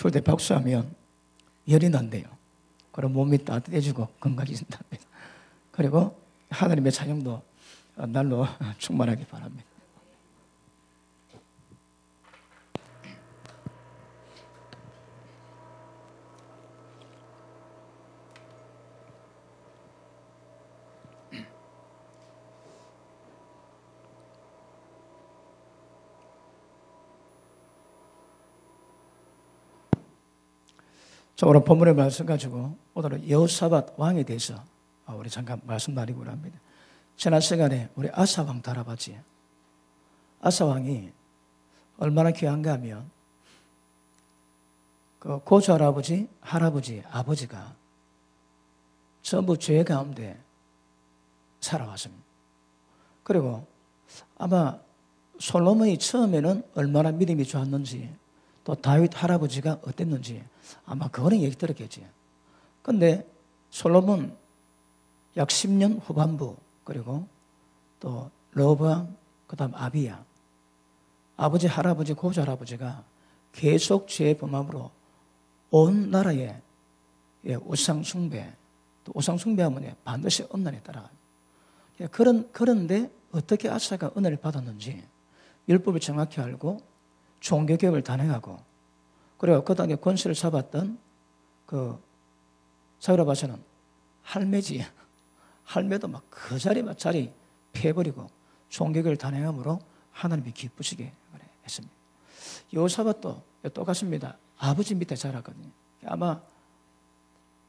추울 때 박수하면 열이 난대요. 그럼 몸이 따뜻해지고 건강해진답니다. 그리고 하나님의 찬양도 날로 충만하기 바랍니다. 자, 오늘 본문의 말씀 가지고 오늘은 여호사밧 왕에 대해서 우리 잠깐 말씀 나누고 합니다. 지난 시간에 우리 아사 왕 다뤄봤지. 아사 왕이 얼마나 귀한가 하면 그 고조 할아버지, 할아버지, 아버지가 전부 죄 가운데 살아왔습니다. 그리고 아마 솔로몬이 처음에는 얼마나 믿음이 좋았는지 또 다윗 할아버지가 어땠는지 아마 그거는 얘기 들었겠지. 근데 솔로몬 약 10년 후반부 그리고 또 르호보암 그다음 아비야 아버지 할아버지 고조 할아버지가 계속 죄의 범함으로 온 나라에 우상 숭배 또 우상 숭배하면 반드시 음란에 따라가요. 그런데 어떻게 아사가 은혜를 받았는지 율법을 정확히 알고 종교개혁을 단행하고 그리고 그 당에 권세를 잡았던 그 사유라 바샤는 할매지 할매도 막 그 자리 패버리고 종교개혁을 단행함으로 하나님이 기쁘시게 했습니다. 여호사밧도 똑같습니다. 아버지 밑에 자랐거든요. 아마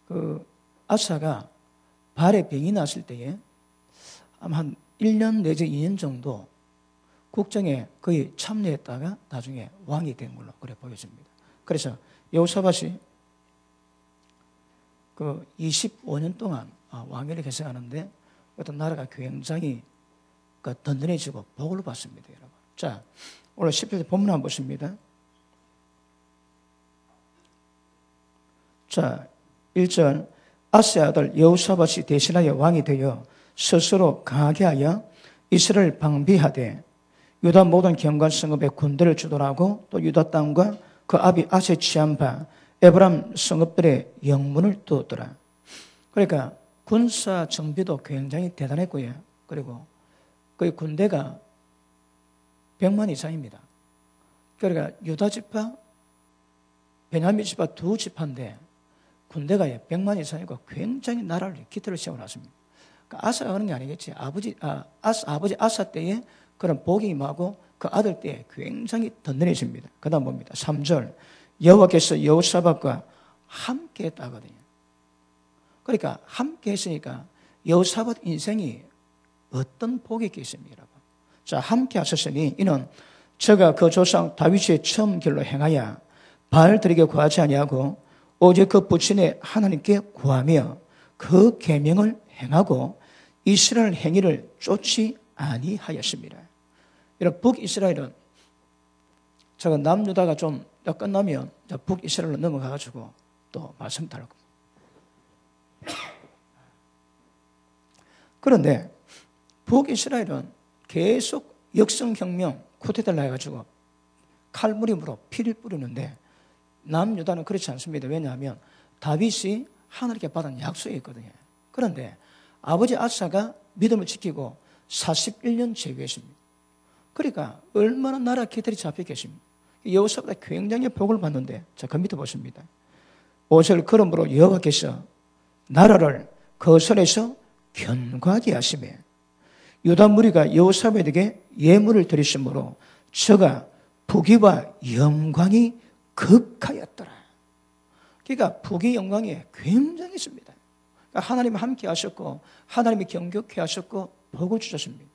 그 아사가 발에 병이 났을 때에 아마 한 1년 내지 2년 정도 국정에 거의 참여했다가 나중에 왕이 된 걸로 그래 보여집니다. 그래서 여호사밧이 그 25년 동안 왕위를 계승하는데 어떤 나라가 굉장히 든든해지고 복을 받습니다, 여러분. 자, 오늘 10절 본문 한번 보십니다. 자, 1절 아스의 아들 여호사밧이 대신하여 왕이 되어 스스로 강하게 하여 이스라엘을 방비하되 유다 모든 경관 성읍에 군대를 주둔하고 또 유다 땅과 그 아비 아세 취한 바 에브람 성읍들의 영문을 두었더라. 그러니까 군사 정비도 굉장히 대단했고요. 그리고 그 군대가 100만 이상입니다. 그러니까 유다 지파, 베냐민 지파 두 지파인데 군대가 100만 이상이고 굉장히 나라를 기틀을 세워놨습니다. 그러니까 아사가 하는 게 아니겠지. 아버지 아사 때에 그런 복이 임하고 그 아들 때에 굉장히 든든해집니다. 그 다음 봅니다. 3절 여호와께서 여호사밧과 함께 했다거든요. 그러니까 함께 했으니까 여호사밧 인생이 어떤 복이 있겠습니까, 여러분? 자, 함께 하셨으니 이는 저가 그 조상 다윗의 처음 길로 행하여 바알들에게 구하지 아니하고 오직 그 부친의 하나님께 구하며 그 계명을 행하고 이스라엘 행위를 쫓지 아니하였습니다. 여러분, 북이스라엘은 제가 남유다가 좀 끝나면 북이스라엘로 넘어가가지고 또 말씀 다룰 겁니다. 그런데 북이스라엘은 계속 역성혁명, 쿠데타를 해가지고 칼무림으로 피를 뿌리는데 남유다는 그렇지 않습니다. 왜냐하면 다윗이 하나님께 받은 약속이 있거든요. 그런데 아버지 아사가 믿음을 지키고 41년 제위했습니다. 그러니까 얼마나 나라 깃털이 잡혔겠습니까? 여호사밧이 굉장히 복을 받는데 자, 그 밑에 보십니다. 5절 그러므로 여호와께서 나라를 그 손에서 견고하게 하시매 유다 무리가 여호사밧에게 예물을 드리심으로 저가 부귀와 영광이 극하였더라. 그러니까 부귀 영광이 굉장히 있습니다. 그러니까 하나님 함께 하셨고 하나님이 경격해 하셨고 복을 주셨습니다.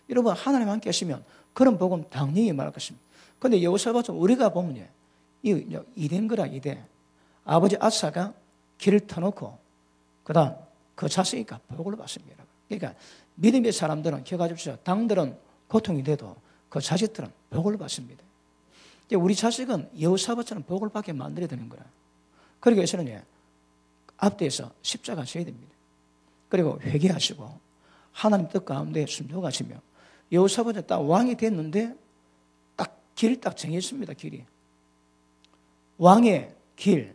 여러분 하나님 함께 하시면 그런 복은 당연히 말할 것입니다. 그런데 여호사밧은 우리가 보면 이된 거라 이대. 아버지 아사가 길을 터놓고 그 다음 그 자식이니까 복을 받습니다. 그러니까 믿음의 사람들은 기억하십시오. 당들은 고통이 돼도 그 자식들은 복을 받습니다. 우리 자식은 여호사밧처럼 복을 받게 만들어야 되는 거라. 그러기 위해서는 앞뒤에서 십자가 져야 됩니다. 그리고 회개하시고 하나님 뜻 가운데 순종하시며 여호사밧이 딱 왕이 됐는데 딱 길을 딱 정했습니다. 길이 왕의 길,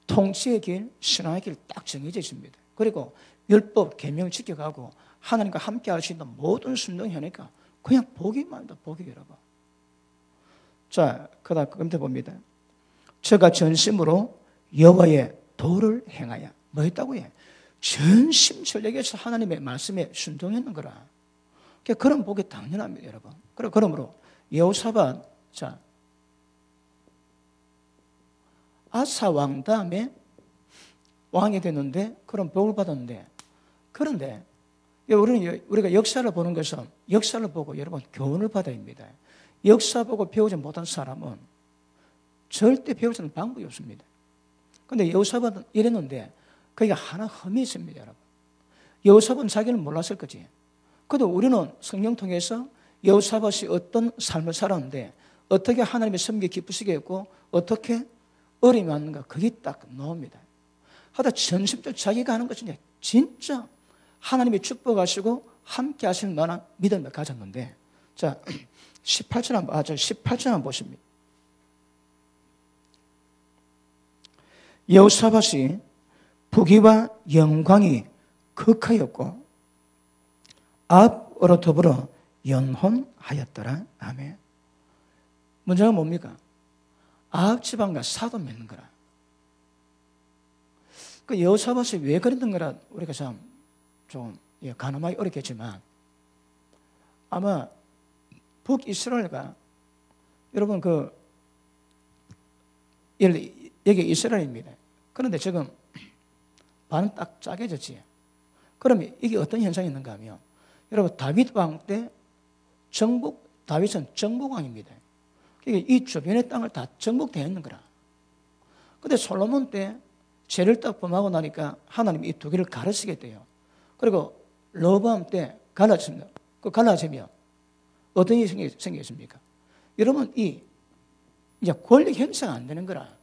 통치의 길, 신앙의 길 딱 정해져 있습니다. 그리고 율법, 계명을 지켜가고 하나님과 함께 할 수 있는 모든 순종을 하니까 그냥 복이만 합니다. 복이 여러분. 자, 그다음 끝에 봅니다. 저가 전심으로 여호와의 도를 행하여 뭐 했다고 해? 전심전력에서 하나님의 말씀에 순종했는 거라. 그런 복이 당연합니다, 여러분. 그러므로 여호사밧, 자, 아사 왕 다음에 왕이 됐는데 그런 복을 받았는데, 그런데 우리가 역사를 보는 것은 역사를 보고 여러분 교훈을 받아야 합니다. 역사 보고 배우지 못한 사람은 절대 배우지는 방법이 없습니다. 그런데 여호사밧은 이랬는데 거기가 하나 흠이 있습니다, 여러분. 여호사밧은 자기는 몰랐을 거지. 그래도 우리는 성경 통해서 여호사밧이 어떤 삶을 살았는데 어떻게 하나님의 섬기에 기쁘시게 했고 어떻게 어려움이 왔는가 그게 딱 나옵니다. 하다 전심적으로 자기가 하는 것이 진짜 하나님이 축복하시고 함께 하실 만한 믿음을 가졌는데, 자 18절 한번 보십니다. 여호사밧이 부귀와 영광이 극하였고 아합으로 더불어 연혼하였더라. 아멘. 문제가 뭡니까? 아합 지방과 사도 맺는 거라. 그 여호사밧이 왜 그랬던 거라 우리가 좀 가늠하기 어렵겠지만, 아마 북이스라엘과 여러분 여기 이스라엘입니다. 그런데 지금 반은 딱 짜게졌지. 그러면 이게 어떤 현상이 있는가 하면, 여러분 다윗 왕 때 다윗은 정복왕입니다. 그러니까 이 주변의 땅을 다 정복되어 있는 거라. 그런데 솔로몬 때 죄를 딱 범하고 나니까 하나님이 이 두 개를 가르치게 돼요. 그리고 르호보암 때 갈라집니다. 그 갈라지면 어떤 일이 생기겠습니까? 여러분 이제 권력 형성 안 되는 거라.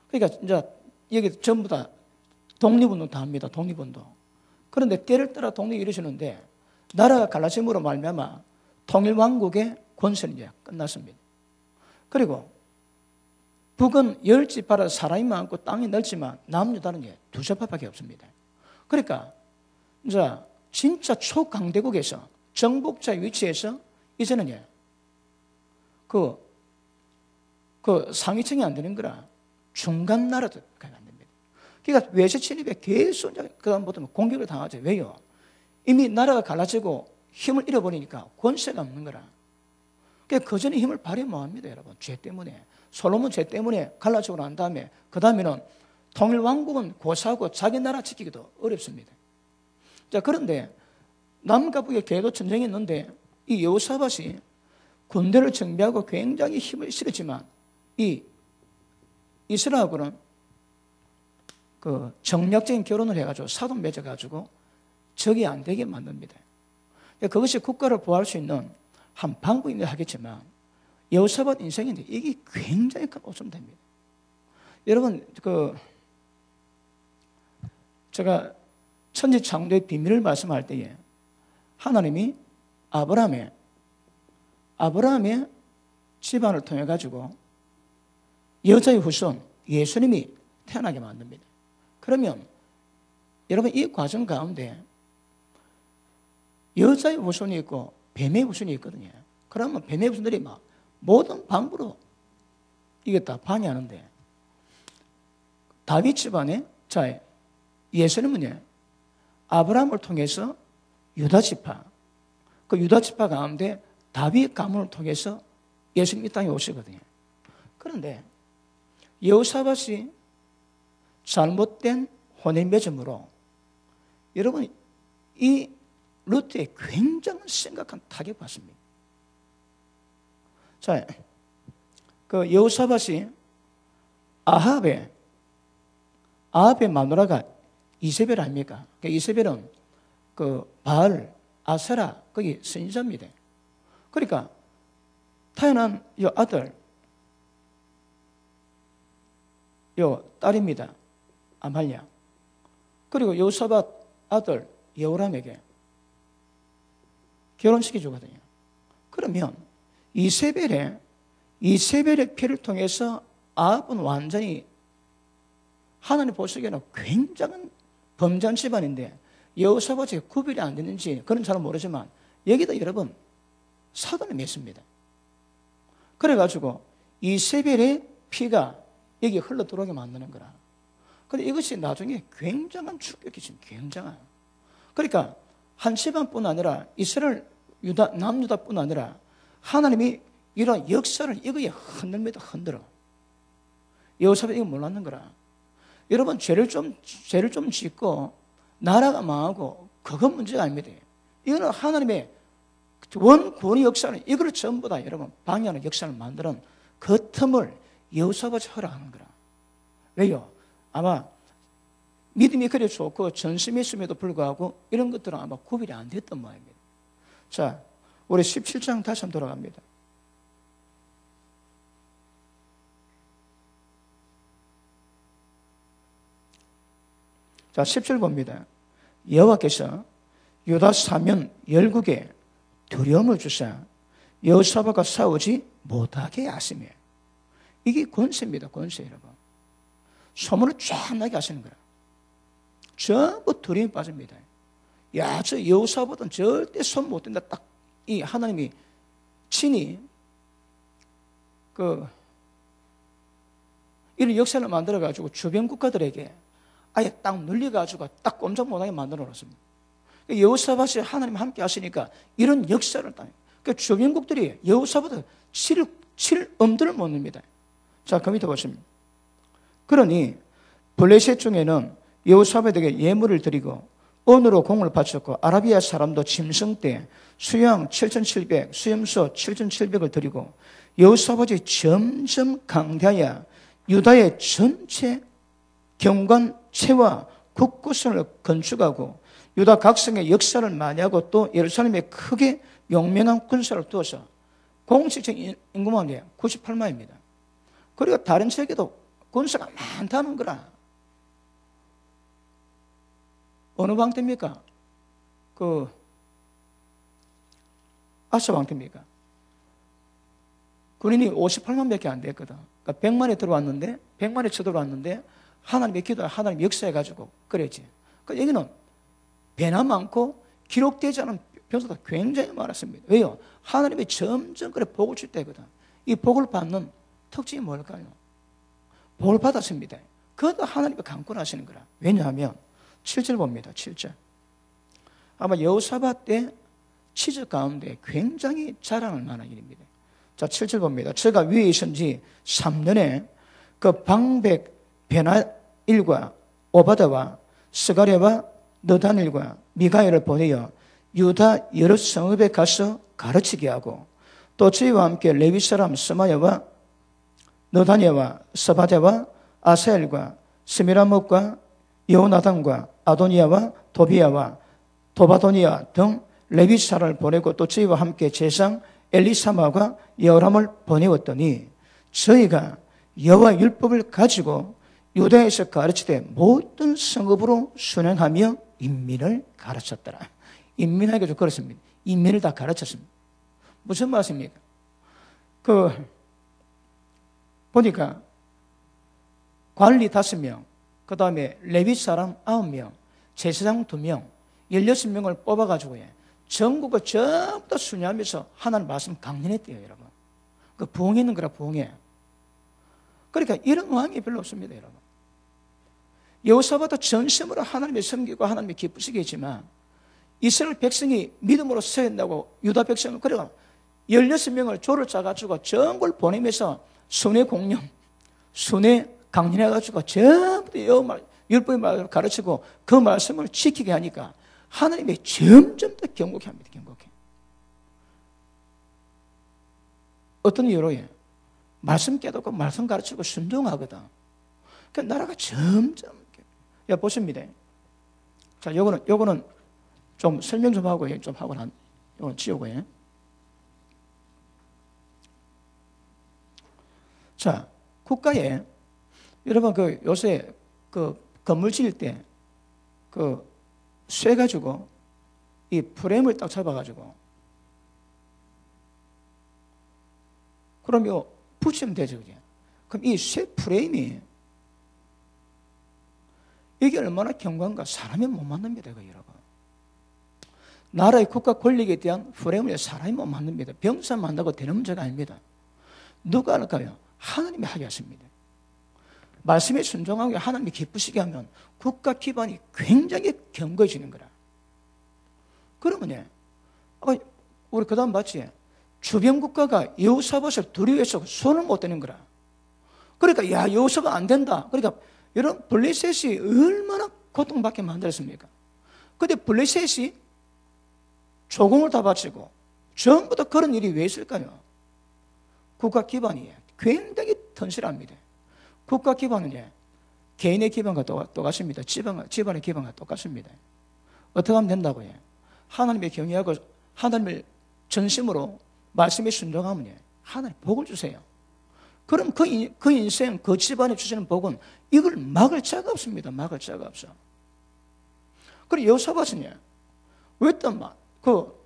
그러니까 이제 여기 전부 다 독립운동 다 합니다. 독립운동. 그런데 때를 따라 독립이 이루어지는데 나라가 갈라짐으로 말미암아 통일왕국의 권세는 이제 끝났습니다. 그리고 북은 10지파라 사람이 많고 땅이 넓지만 남유다는 게 2지파밖에 없습니다. 그러니까 이제 진짜 초강대국에서 정복자의 위치에서 이제는 그 상위층이 안 되는 거라 중간 나라도 안 됩니다. 그러니까 외세 침입에 계속 그다음부터 공격을 당하죠. 왜요? 이미 나라가 갈라지고 힘을 잃어버리니까 권세가 없는 거라. 그러니까 그 전에 힘을 발휘 못합니다, 여러분. 죄 때문에. 솔로몬 죄 때문에 갈라지고 난 다음에 그 다음에는 통일왕국은 고사하고 자기 나라 지키기도 어렵습니다. 자, 그런데 남과 북의 궤도 전쟁이 있는데 이 여호사밧이 군대를 정비하고 굉장히 힘을 실었지만 이 이스라엘하고는 그 정략적인 결혼을 해가지고 사돈 맺어가지고 적이 안 되게 만듭니다. 그것이 국가를 보호할 수 있는 한 방법이긴 하겠지만 여호사밧 인생인데 이게 굉장히 큰 오점됩니다. 여러분 제가 천지창조의 비밀을 말씀할 때에 하나님이 아브라함의 집안을 통해 가지고 여자의 후손 예수님이 태어나게 만듭니다. 그러면 여러분 이 과정 가운데 여자의 후손이 있고 뱀의 후손이 있거든요. 그러면 뱀의 후손들이 막 모든 방법으로 이게 다 방해하는데 다윗 집안에 자 예수님은요 아브라함을 통해서 유다 지파 그 유다 지파 가운데 다윗 가문을 통해서 예수님 이 땅에 오시거든요. 그런데 여호사밧이 잘못된 혼인 맺음으로 여러분 이 루트에 굉장히 심각한 타격을 받습니다. 자, 그 여호사밧이 아합의 마누라가 이세벨 아닙니까? 그 이세벨은 그 바알, 아세라 거기 선지자입니다. 그러니까 태어난 이 아들, 요 딸입니다. 아말랴. 그리고 여호사밧 아들 여호람에게 결혼시켜 주거든요. 그러면 이세벨의 피를 통해서 아합은 완전히 하나님 보시기에는 굉장한 범죄한 집안인데 여호사밧이 구별이 안 되는지 그건 잘 모르지만 여기다 여러분 사단이 맺습니다. 그래가지고 이세벨의 피가 여기 흘러 들어오게 만드는 거라. 근데 이것이 나중에 굉장한 충격이 지금 굉장해요. 그러니까 한 집안뿐 아니라 이스라엘 유다, 남유다뿐 아니라 하나님이 이런 역사를 이거에 흔들면 흔들어. 여호사밧이 이거 몰랐는 거라. 여러분 죄를 좀 짓고 나라가 망하고 그건 문제가 아닙니다. 이거는 하나님의 원구원의 역사는 이걸 전부 다 여러분 방해하는 역사를 만드는 그 틈을 여호사밧이 허락하는 거라. 왜요? 아마 믿음이 그래 좋고 전심이 있음에도 불구하고 이런 것들은 아마 구별이 안 됐던 모양입니다. 자, 우리 17장 다시 한번 돌아갑니다. 자, 10절 봅니다. 여호와께서 유다 사면 열국에 두려움을 주사 여호사밧과 싸우지 못하게 하시며, 이게 권세입니다. 권세 여러분. 소문을 쫙 나게 하시는 거라. 전부 두려움에 빠집니다. 야, 저 여호사밧은 절대 손 못 댄다. 딱 이 하나님이 친히 이런 역사를 만들어 가지고 주변 국가들에게 아예 딱 눌려가지고 딱 꼼짝 못하게 만들어 놓습니다. 여호사밧이 하나님 함께 하시니까 이런 역사를 따요. 그러니까 주변국들이 여호사밧을 칠 엄두를 못 냅니다. 자, 그 밑에 보십니다. 그러니 블레셋 중에는 여호사밧에게 예물을 드리고 언으로 공을 바쳤고 아라비아 사람도 짐승 때 수양 7,700, 수염소 7,700을 드리고 여호사밧이 점점 강대하여 유다의 전체 경관체와 국구선을 건축하고 유다 각성의 역사를 많이 하고 또 예루살렘에 크게 용맹한 군사를 두어서 공식적인 인구만 98만입니다. 그리고 다른 지역에도 군사가 많다는 거라. 어느 왕 때입니까? 아사 왕 때입니까? 군인이 58만밖에 안 됐거든. 그러니까 100만에 들어왔는데 100만에 쳐들어왔는데 하나님의 기도에 하나님 역사해가지고 그랬지. 그러니까 여기는 배나 많고 기록되지 않은 변수가 굉장히 많았습니다. 왜요? 하나님이 점점 그래 복을 줄 때거든. 이 복을 받는 특징이 뭘까요? 복을 받았습니다. 그것도 하나님이 강권하시는 거라. 왜냐하면 7절 봅니다. 7절. 아마 여호사밧 때 치즈 가운데 굉장히 자랑할 만한 일입니다. 자, 7절 봅니다. 저가 위에 있은 지 3년에 그 방백 베나일과 오바다와 스가랴와 너다닐과 미가엘을 보내어 유다 여러 성읍에 가서 가르치게 하고 또 저희와 함께 레위 사람 스마야와 너다니아와 서바데와 아사엘과 스미라목과 여호나단과 아도니아와 도비아와 도바도니아 등 레위 사람을 보내고 또 저희와 함께 제상 엘리사마가 여호람을 보내었더니 저희가 여호와 율법을 가지고 유다에서 가르치되 모든 성읍으로 순행하며 인민을 가르쳤더라. 인민에게 좀 그렇습니다. 인민을 다 가르쳤습니다. 무슨 말씀입니까? 보니까 관리 5명, 그 다음에 레위 사람 9명, 제사장 2명, 16명을 뽑아가지고 전국을 전부 다 순회하면서 하나님 말씀 강연했대요, 여러분. 그 부흥에 있는 거라, 부흥에. 그러니까 이런 왕이 별로 없습니다, 여러분. 여호사밧도 전심으로 하나님의 섬기고 하나님의 기쁘시겠지만 이스라엘 백성이 믿음으로 서야 한다고 유다 백성을 그래가 16명을 조를 짜가지고 전국을 보내면서 순회 공령, 순회 강연해가지고 전부 다 율법의 말을 가르치고 그 말씀을 지키게 하니까 하나님이 점점 더 경고케 합니다. 경고케. 어떤 이유로 말씀 깨닫고 말씀 가르치고 순종하거든. 그러니까 나라가 점점 보십니다. 자, 요거는 좀 설명 좀 하고 좀 하고 요거는 지우고 자, 국가에 여러분 요새 건물 지을 때 쇠 가지고 이 프레임을 딱 잡아가지고 그럼 붙이면 되죠, 그게. 그럼 이 새 프레임이 이게 얼마나 경관과 사람이 못 만납니다, 여러분. 나라의 국가 권력에 대한 프레임을 사람이 못 만듭니다. 병사 만나고 되는 문제가 아닙니다. 누가 할까요? 하나님이 하게 하십니다. 말씀에 순종하고 하나님이 기쁘시게 하면 국가 기반이 굉장히 견고해지는 거라. 그러면 우리 그 다음 봤지? 주변 국가가 여호사밧을 두려워해서 손을 못 대는 거라. 그러니까 야, 여호사밧 안 된다. 그러니까 여러분, 블레셋이 얼마나 고통받게 만들었습니까? 근데 블레셋이 조공을 다 바치고 전부 다 그런 일이 왜 있을까요? 국가 기반이 굉장히 튼실합니다. 국가 기반은 개인의 기반과 똑같습니다. 집안의 기반과 똑같습니다. 어떻게 하면 된다고요? 하나님의 경외하고 하나님을 전심으로 말씀에 순종하면 하나님 복을 주세요. 그럼 그 인생, 그 집안에 주시는 복은 이걸 막을 자가 없습니다. 막을 자가 없어. 그리고 여호사밧은 왜 또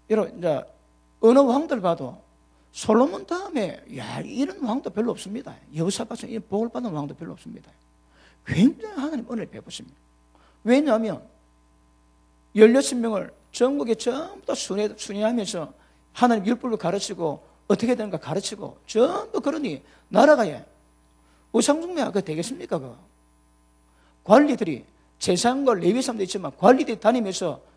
이제 어느 왕들 봐도 솔로몬 다음에 이런 왕도 별로 없습니다. 여호사밧은 이 복을 받은 왕도 별로 없습니다. 굉장히 하나님 은혜를 베푸십니다. 왜냐하면 16명을 전국에 전부 다 순회하면서 하나님 율법을 가르치고 어떻게 되는가 가르치고 전부 그러니 나라가 우상숭배가 되겠습니까? 관리들이 재산과 레위 사람도 있지만 관리들이 다니면서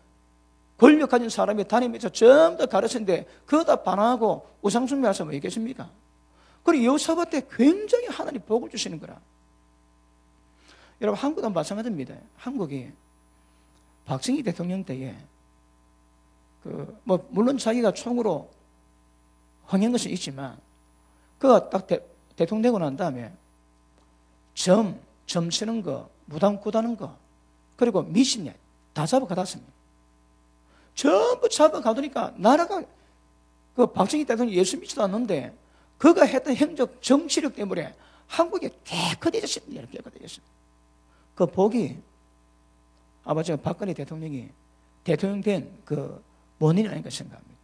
권력 가진 사람이 다니면서 전부 다 가르치는데 그거 다 반항하고 우상숭배해서 뭐 있겠습니까? 그리고 여호사밧 때 굉장히 하나님 복을 주시는 거라. 여러분, 한국도 마찬가지입니다. 한국이 박정희 대통령 때에 물론 자기가 총으로 흥한 것은 있지만 그가 딱 대통령 되고 난 다음에 점 치는 거, 무당 구다는 거, 그리고 미신년 다 잡아가뒀습니다. 전부 잡아가두니까 나라가 그 박정희 대통령이 예수 믿지도 않는데 그가 했던 행적 정치력 때문에 한국이 깨끗해졌습니다. 깨끗해졌습니다. 그 복이 아버지가 박근혜 대통령이 대통령 된 그 원인이 아닌가 생각합니다.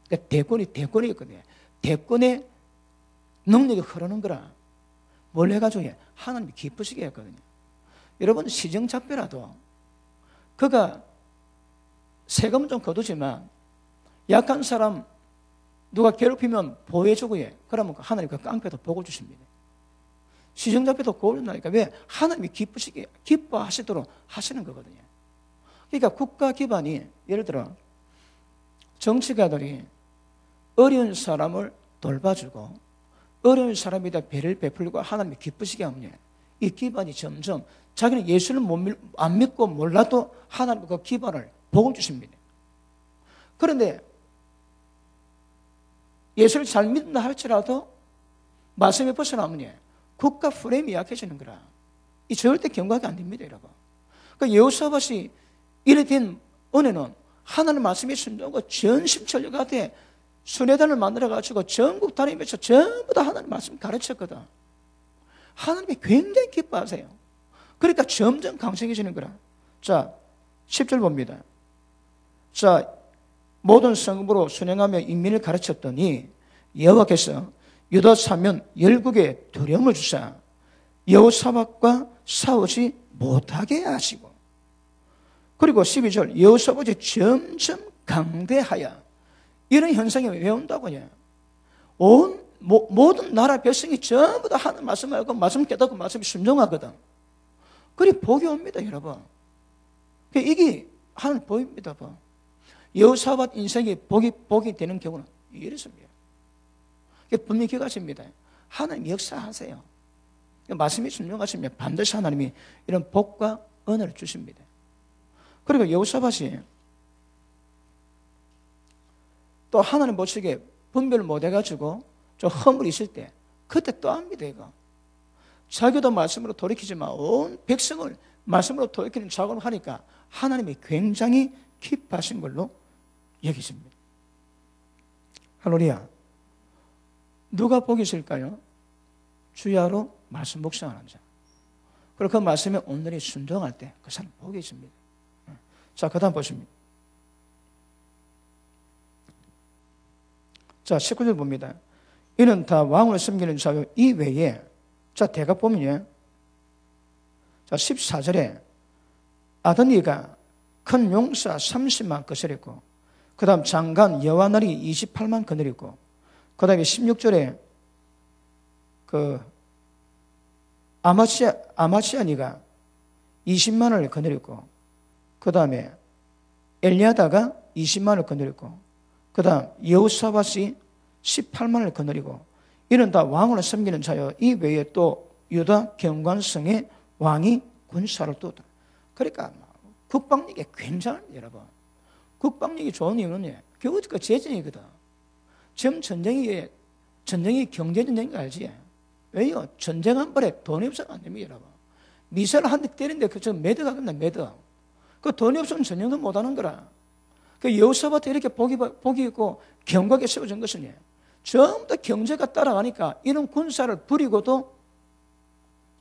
그러니까 대권이었거든요. 대권의 능력이 흐르는 거라 뭘 해가지고 하나님이 기쁘시게 했거든요. 여러분, 시정잡배라도 그가 세금은 좀 거두지만 약한 사람 누가 괴롭히면 보호해주고 그러면 하나님 그 깡패도 복을 주십니다. 시정잡배도 고울나니까 왜? 하나님이 기쁘시게 기뻐하시도록 하시는 거거든요. 그러니까 국가 기반이 예를 들어 정치가들이 어려운 사람을 돌봐주고 어려운 사람에다 배를 베풀고 하나님이 기쁘시게 하면 이 기반이 점점 자기는 예수를 안 믿고 몰라도 하나님 그 기반을 복을 주십니다. 그런데 예수를 잘 믿는다 할지라도 말씀에 벗어나면 국가 프레임이 약해지는 거라. 이 절대 경과가 안 됩니다, 여러분. 그러니까 여호사밧이 이래 된 은혜는 하나님 말씀에 순종하고 전심전력하되 순회단을 만들어가지고 전국 다니면서 전부 다 하나님 말씀 가르쳤거든. 하나님이 굉장히 기뻐하세요. 그러니까 점점 강성해지는 거라. 자, 10절 봅니다. 자, 모든 성읍으로 순행하며 인민을 가르쳤더니 여호와께서 유다 사면 열국에 두려움을 주사 여호사밧과 싸우지 못하게 하시고, 그리고 12절 여호사밧이 점점 강대하여. 이런 현상이 왜 온다고요? 모든 나라 백성이 전부 다 하는 말씀 알고 말씀 깨닫고 말씀에 순종하거든. 그리 복이 옵니다, 여러분. 이게 하나님 복입니다. 여호사밧 인생이 복이 되는 경우는 이렇습니다. 분명히 기억하십니다. 하나님 역사하세요. 말씀이 순종하시면 반드시 하나님이 이런 복과 은혜를 주십니다. 그리고 여호사밧이 또 하나님 보시기에 분별을 못해가지고 좀 허물이 있을 때 그때 또 합니다. 이거 자기도 말씀으로 돌이키지만 온 백성을 말씀으로 돌이키는 작업을 하니까 하나님이 굉장히 기뻐하신 걸로 여기십니다. 할렐루야. 누가 복이 있을까요? 주야로 말씀 묵상하는 자. 그리고 그 말씀에 온전히 순종할 때 그 사람 복이 있습니다. 자, 그 다음 보십니다. 자, 19절 봅니다. 이는 다 왕을 섬기는 자요. 이 외에 자 대각 보면요. 자 14절에 아도니가 큰 용사 30만 거스렸고 그 다음 장관 여와날이 28만 거느리고 그 다음에 16절에 그 아마시아니가 20만을 거느리고 그 다음에 엘리아다가 20만을 거느리고 그 다음 여호사밧이 18만을 거느리고 이는 다 왕을 섬기는 자요. 이 외에 또 유다 경관성에 왕이 군사를 두었다. 그러니까 국방력이 굉장합니다, 여러분. 국방력이 좋은 이유는 결국 그 재정이거든. 지금 전쟁이 경제전쟁인 거 알지? 왜요? 전쟁 한 번에 돈이 없어서 안 됩니다, 여러분. 미사일 한 대 때리는데 그 지금 매드가 끝나, 매드. 그 돈이 없으면 전쟁도 못 하는 거라. 그 여호사밧 이렇게 복이 있고 경곽에 세워진 것은 전부 다 경제가 따라가니까 이런 군사를 부리고도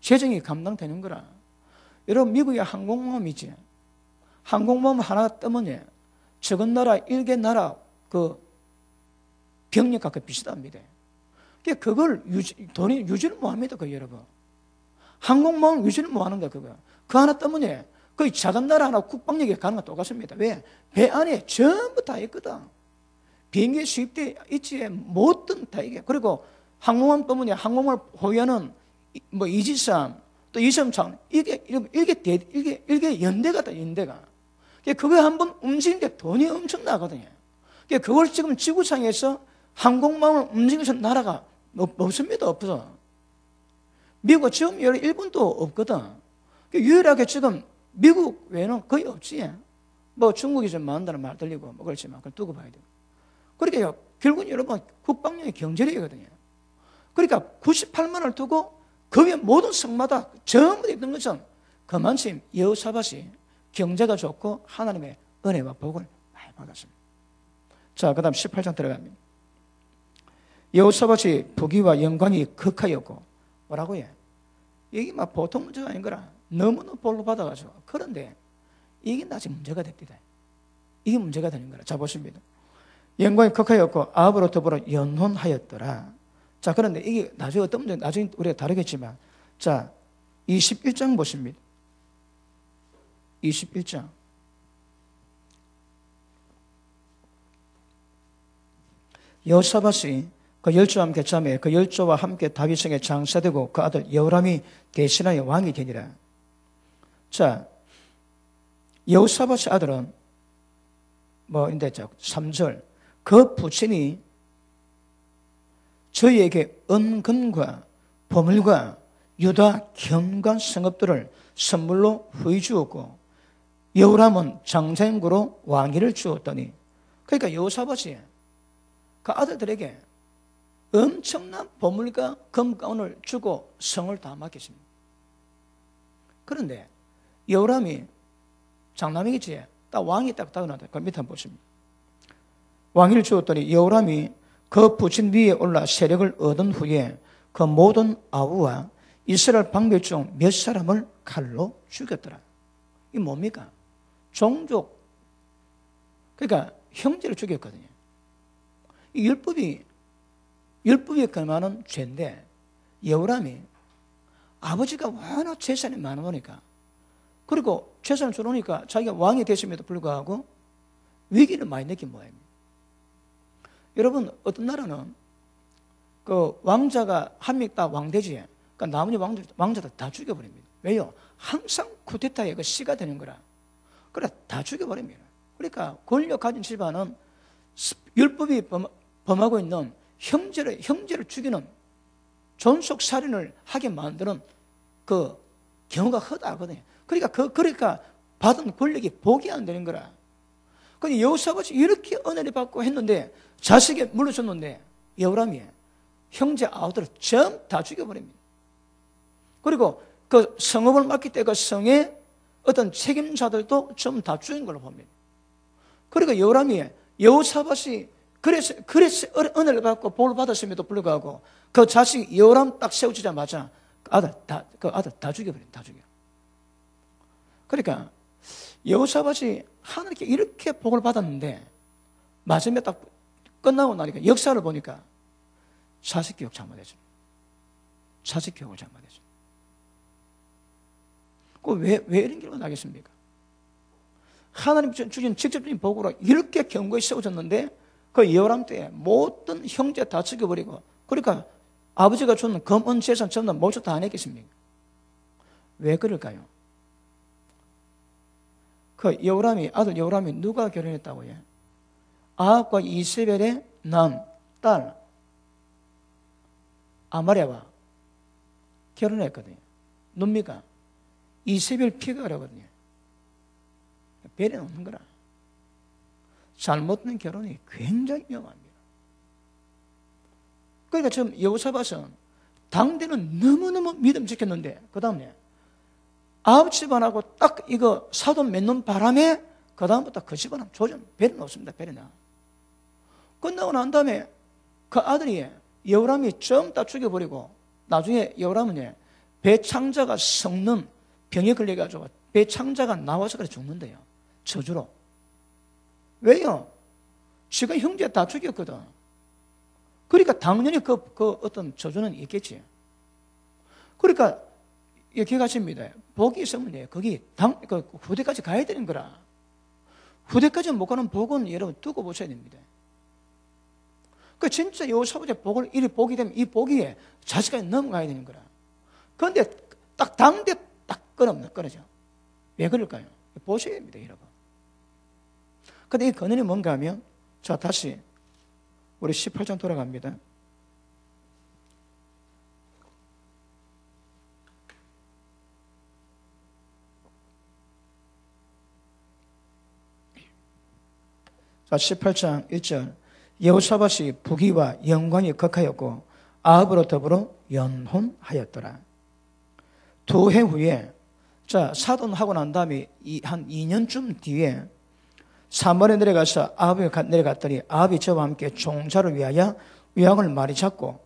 재정이 감당되는 거라. 여러분, 미국의 항공모함이지. 항공모함 하나 뜨면 적은 나라, 일개 나라 그 병력과 그 비슷합니다. 그걸 돈이 유지를 못 합니다, 그 여러분. 항공모함 유지를 못 하는 거야, 그거. 그 하나 뜨면 거의 작은 나라 하나 국방력이 가는 건 똑같습니다. 왜? 배 안에 전부 다 있거든. 비행기에 수입돼 있지, 뭐든 다 이게. 그리고 항공모함 때문에 항공모함을 보유하는 뭐 이지삼, 또 이섬창, 이게 연대가 다 연대가. 그거 한번 움직이는데 돈이 엄청 나거든요. 그걸 지금 지구상에서 항공모함을 움직이는 나라가 없습니다, 없어. 미국 지금 일본도 없거든. 유일하게 지금 미국 외에는 거의 없지. 뭐 중국이 좀 많다는 말 들리고 뭐 그렇지만 그걸 두고 봐야 돼요. 그러니까 결국은 여러분 국방력이 경제력이거든요. 그러니까 98만을 두고 그 위에 모든 성마다 전부 있는 것은 그만큼 여호사밧이 경제가 좋고 하나님의 은혜와 복을 많이 받았습니다. 자, 그 다음 18장 들어갑니다. 여호사밧이 부귀와 영광이 극하였고 뭐라고 해? 이게 막 보통 문제가 아닌 거라. 너무너무 볼로 받아가지고. 그런데 이게 나중에 문제가 됩니다. 이게 문제가 되는 거라. 자, 보십니다. 영광이 극하였고 아합으로 더불어 연혼하였더라. 자, 그런데 이게 나중에 어떤 문제, 나중에 우리가 다루겠지만, 자, 21장 보십니다. 21장. 여호사밧이 그 열조와 함께 잠에 그 열조와 함께 다윗성에 장사되고 그 아들 여호람이 대신하여 왕이 되니라. 자, 여호사밧의 아들은 뭐인데 3절 그 부친이 저희에게 은금과 보물과 유다 경관 성읍들을 선물로 후히 주었고 여호람은 장자임으로 왕위를 주었더니, 그러니까 여호사밧이 그 아들들에게 엄청난 보물과 금가운을 주고 성을 다 맡겼습니다. 그런데 여호람이 장남이겠지. 딱 왕이 딱 타고나다. 그 밑에 한번 보십니다. 왕위를 주었더니 여호람이 그 부친 위에 올라 세력을 얻은 후에 그 모든 아우와 이스라엘 방백 중 몇 사람을 칼로 죽였더라. 이게 뭡니까? 종족, 그러니까 형제를 죽였거든요. 이 율법이 그만한 죄인데 여호람이 아버지가 워낙 재산이 많으니까, 그리고 재산을 줄으니까 자기가 왕이 됐음에도 불구하고 위기를 많이 느낀 모양입니다. 여러분, 어떤 나라는 그 왕자가 한 명 딱 왕되지, 그러니까 나머지 왕자들 다 죽여버립니다. 왜요? 항상 쿠데타의 그 씨가 되는 거라. 그래, 다 죽여버립니다. 그러니까 권력 가진 집안은 율법이 범하고 있는 형제를 죽이는 존속 살인을 하게 만드는 그 경우가 허다하거든요. 그러니까 받은 권력이 복이 안 되는 거라. 근데 여호사밧이 이렇게 은혜를 받고 했는데 자식이 물러줬는데 여호람이 형제 아우들을 전부 다 죽여버립니다. 그리고 그 성읍을 맡길 때 그 성의 어떤 책임자들도 전부 다 죽인 걸로 봅니다. 그러니까 여호사밧이 그래서 은혜를 받고 복을 받았음에도 불구하고 그 자식 여호람 딱 세워지자마자 그 아들 다 죽여버립니다. 다 죽여. 그러니까 여호사밧이 하나님께 이렇게 복을 받았는데 마지막에 딱 끝나고 나니까 역사를 보니까 사직교육 잘못했습니다. 사직교육을 잘못했습니다. 왜 이런 결과가 나겠습니까? 하나님 주신 직접적인 복으로 이렇게 견고히 세워졌는데 그 여호람 때에 모든 형제 다 죽여버리고, 그러니까 아버지가 준 검은 재산 전부 다 모두 다 안 했겠습니까? 왜 그럴까요? 그 아들 여호람이 누가 결혼했다고요? 아합과 이세벨의 딸 아마랴와 결혼했거든요. 뭡니까? 이세벨 피가 그러거든요. 배려 없는 거라. 잘못된 결혼이 굉장히 위험합니다. 그러니까 지금 여호사밧은 당대는 너무너무 믿음 지켰는데, 그 다음에 아합 집안하고 딱 이거 사돈 맺는 바람에 그 다음부터 그 집안은 조전 배려는 없습니다. 배려나. 끝나고 난 다음에 그 아들이 여호람이 전부 다 죽여버리고, 나중에 여호람은 배창자가 썩는 병에 걸려가지고 배창자가 나와서 그래 죽는데요. 저주로. 왜요? 지가 형제 다 죽였거든. 그러니까 당연히 그 어떤 저주는 있겠지. 그러니까 기억하십니다. 복이 있으면 거기 후대까지 가야 되는 거라. 후대까지 못 가는 복은 여러분 두고 보셔야 됩니다. 그 진짜 여호사밧의 복을 이 복이 되면 이 복이 자식까지 넘어가야 되는 거라. 그런데 딱 당대 딱 끊어져. 왜 그럴까요? 보셔야 됩니다, 여러분. 근데 이 근원이 뭔가 하면, 자, 다시 우리 18장 돌아갑니다. 자, 18장 1절. 여호사밧이 부귀와 영광이 극하였고 아합으로 더불어 연혼하였더라. 2해 후에, 자, 사돈하고 난 다음에 한 2년쯤 뒤에 사마리아에 내려가서 아합이 내려갔더니 아합이 저와 함께 종자를 위하여 위양을 많이 잡고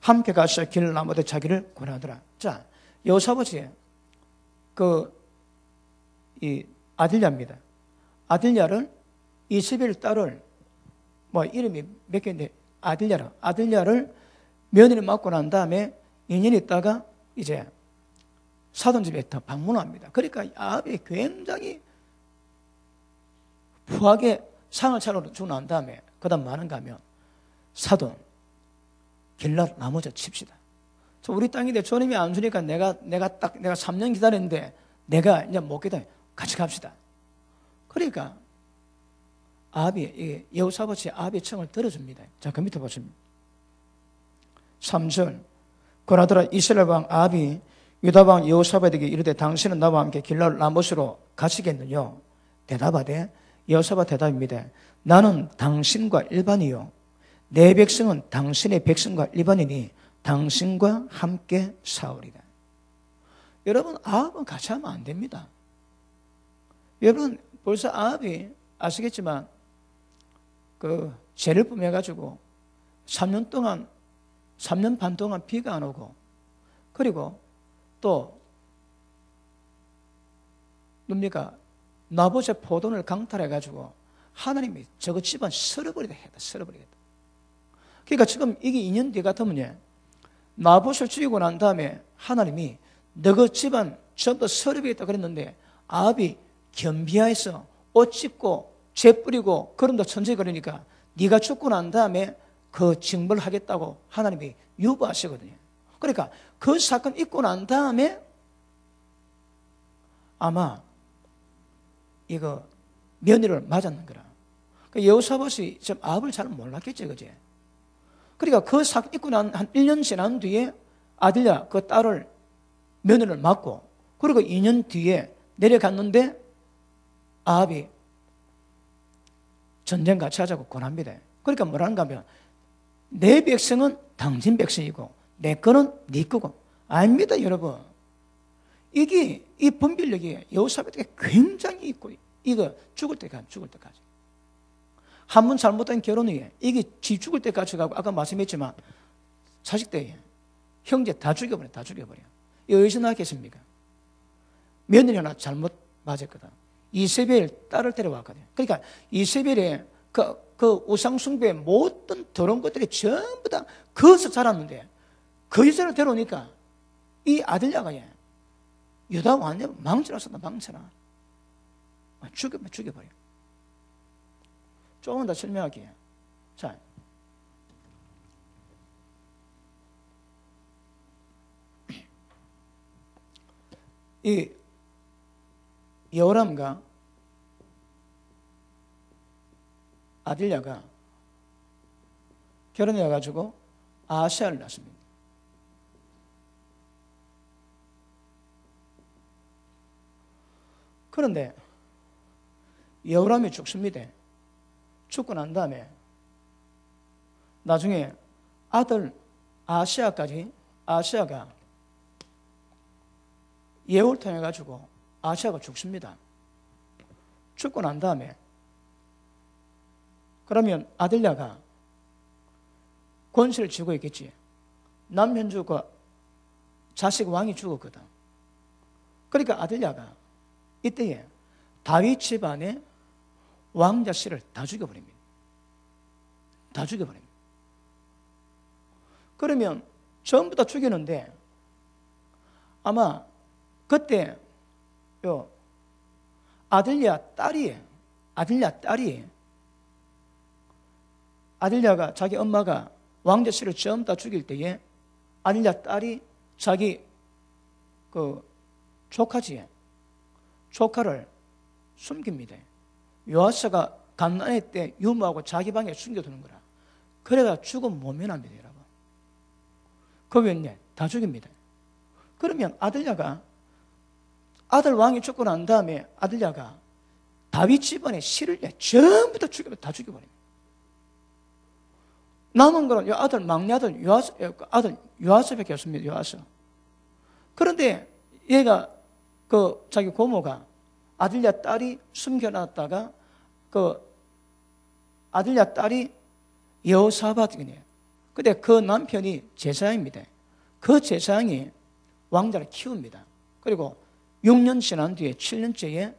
함께 가서 길을 나무되 자기를 권하더라. 자, 여호사밧이 이 아딜랴입니다. 아딜랴를 이세벨 딸을 이름이 몇 개인데 아딜랴를 며느리 맡고 난 다음에 2년 있다가 이제 사돈 집에 더 방문합니다. 그러니까 아합이 굉장히 후하게 상을 차려주고 난 다음에 그다음 많은가 하면 사돈 길라 나머지 칩시다. 우리 땅인데 주님이 안 주니까 내가 3년 기다렸는데 내가 이제 못 기다려. 같이 갑시다. 그러니까 여호사밧이 아합의 청을 들어줍니다. 자, 그 밑에 보십니다. 3절. 그러더라 이스라엘 왕 아합이 유다 왕 여호사밧에게 이르되 당신은 나와 함께 길라 라못으로 가시겠느냐? 대답하되, 여호사밧 대답입니다. 나는 당신과 일반이요 내 백성은 당신의 백성과 일반이니 당신과 함께 싸우리다. 여러분, 아합은 같이 하면 안 됩니다. 여러분, 벌써 아합이 아시겠지만 죄를 뿜해가지고 3년 반 동안 비가 안 오고, 그리고 또 뭡니까? 나봇의 포도를 강탈해가지고 하나님이 저거 집안 썰어버리겠다. 그러니까 지금 이게 2년 뒤 같으면 나봇을 죽이고 난 다음에 하나님이 너그 집안 전부 썰어버리겠다 그랬는데 아합이 겸비하여서 옷 찢고 죄 뿌리고 그럼도 천천히 그러니까 네가 죽고 난 다음에 그 징벌을 하겠다고 하나님이 유보하시거든요. 그러니까 그 사건 있고 난 다음에 아마 이거 며느리를 맞았는 거라. 여호사밧이 좀 아합을 잘 몰랐겠지, 그지? 그러니까 그 사건 있고 난 한 1년 지난 뒤에 아들랴 그 딸을 며느리를 맞고, 그리고 2년 뒤에 내려갔는데 아합이 전쟁 같이 하자고 권합니다. 그러니까 뭐라는가 하면 내 백성은 당신 백성이고 내 거는 네 거고. 아닙니다, 여러분. 이 분별력이 여호사밧에게 굉장히 있고, 이거 죽을 때까지. 한 번 잘못된 결혼 후에 이게 지 죽을 때까지 가고, 아까 말씀했지만 자식 때 형제 다 죽여버려. 이거 어디서 나왔겠습니까? 며느리 하나 잘못 맞았거든. 이세벨 딸을 데려왔거든. 그러니까 이세벨의 그 우상숭배의 모든 더러운 것들이 전부 다 거기서 자랐는데 그 여자를 데려오니까 이 아들야가 유다 완전 망쳐놨었다. 망쳐놔. 죽여버려. 조금 더 설명할게요. 자, 이 여호람과 아들야가 결혼해가지고 아하시야를 낳습니다. 그런데 여호람이 죽습니다. 죽고 난 다음에 나중에 아들 아하시야가 예후를 통해 가지고 아하시야가 죽습니다. 죽고 난 다음에 그러면 아들야가 권세를 쥐고 있겠지. 남편 죽고 자식 왕이 죽었거든. 그러니까 아들야가 이때에 다윗 집안의 왕자씨를 다 죽여버립니다. 다 죽여버립니다. 그러면 전부 다 죽이는데 아마 그때 아들야 딸이 아들야가 자기 엄마가 왕자씨를 전부 다 죽일 때에 아들야 딸이 자기 그 조카를 숨깁니다. 요아스가 갓난의 때 유모하고 자기 방에 숨겨두는 거라. 그래가 죽으면 모면합니다, 여러분. 그 외에 다 죽입니다. 그러면 아들야가 아들 왕이 죽고 난 다음에 아들야가 다윗 집안의 씨를 전부 다 죽여버립니다. 남은 거는 막내 아들 요아스밖에 없습니다. 요아스. 그런데 얘가 자기 고모가 아들야 딸이 숨겨놨다가 아들야 딸이 여호사밧이네요. 근데 그 남편이 제사장입니다. 그 제사장이 왕자를 키웁니다. 그리고 6년 지난 뒤에 7년째에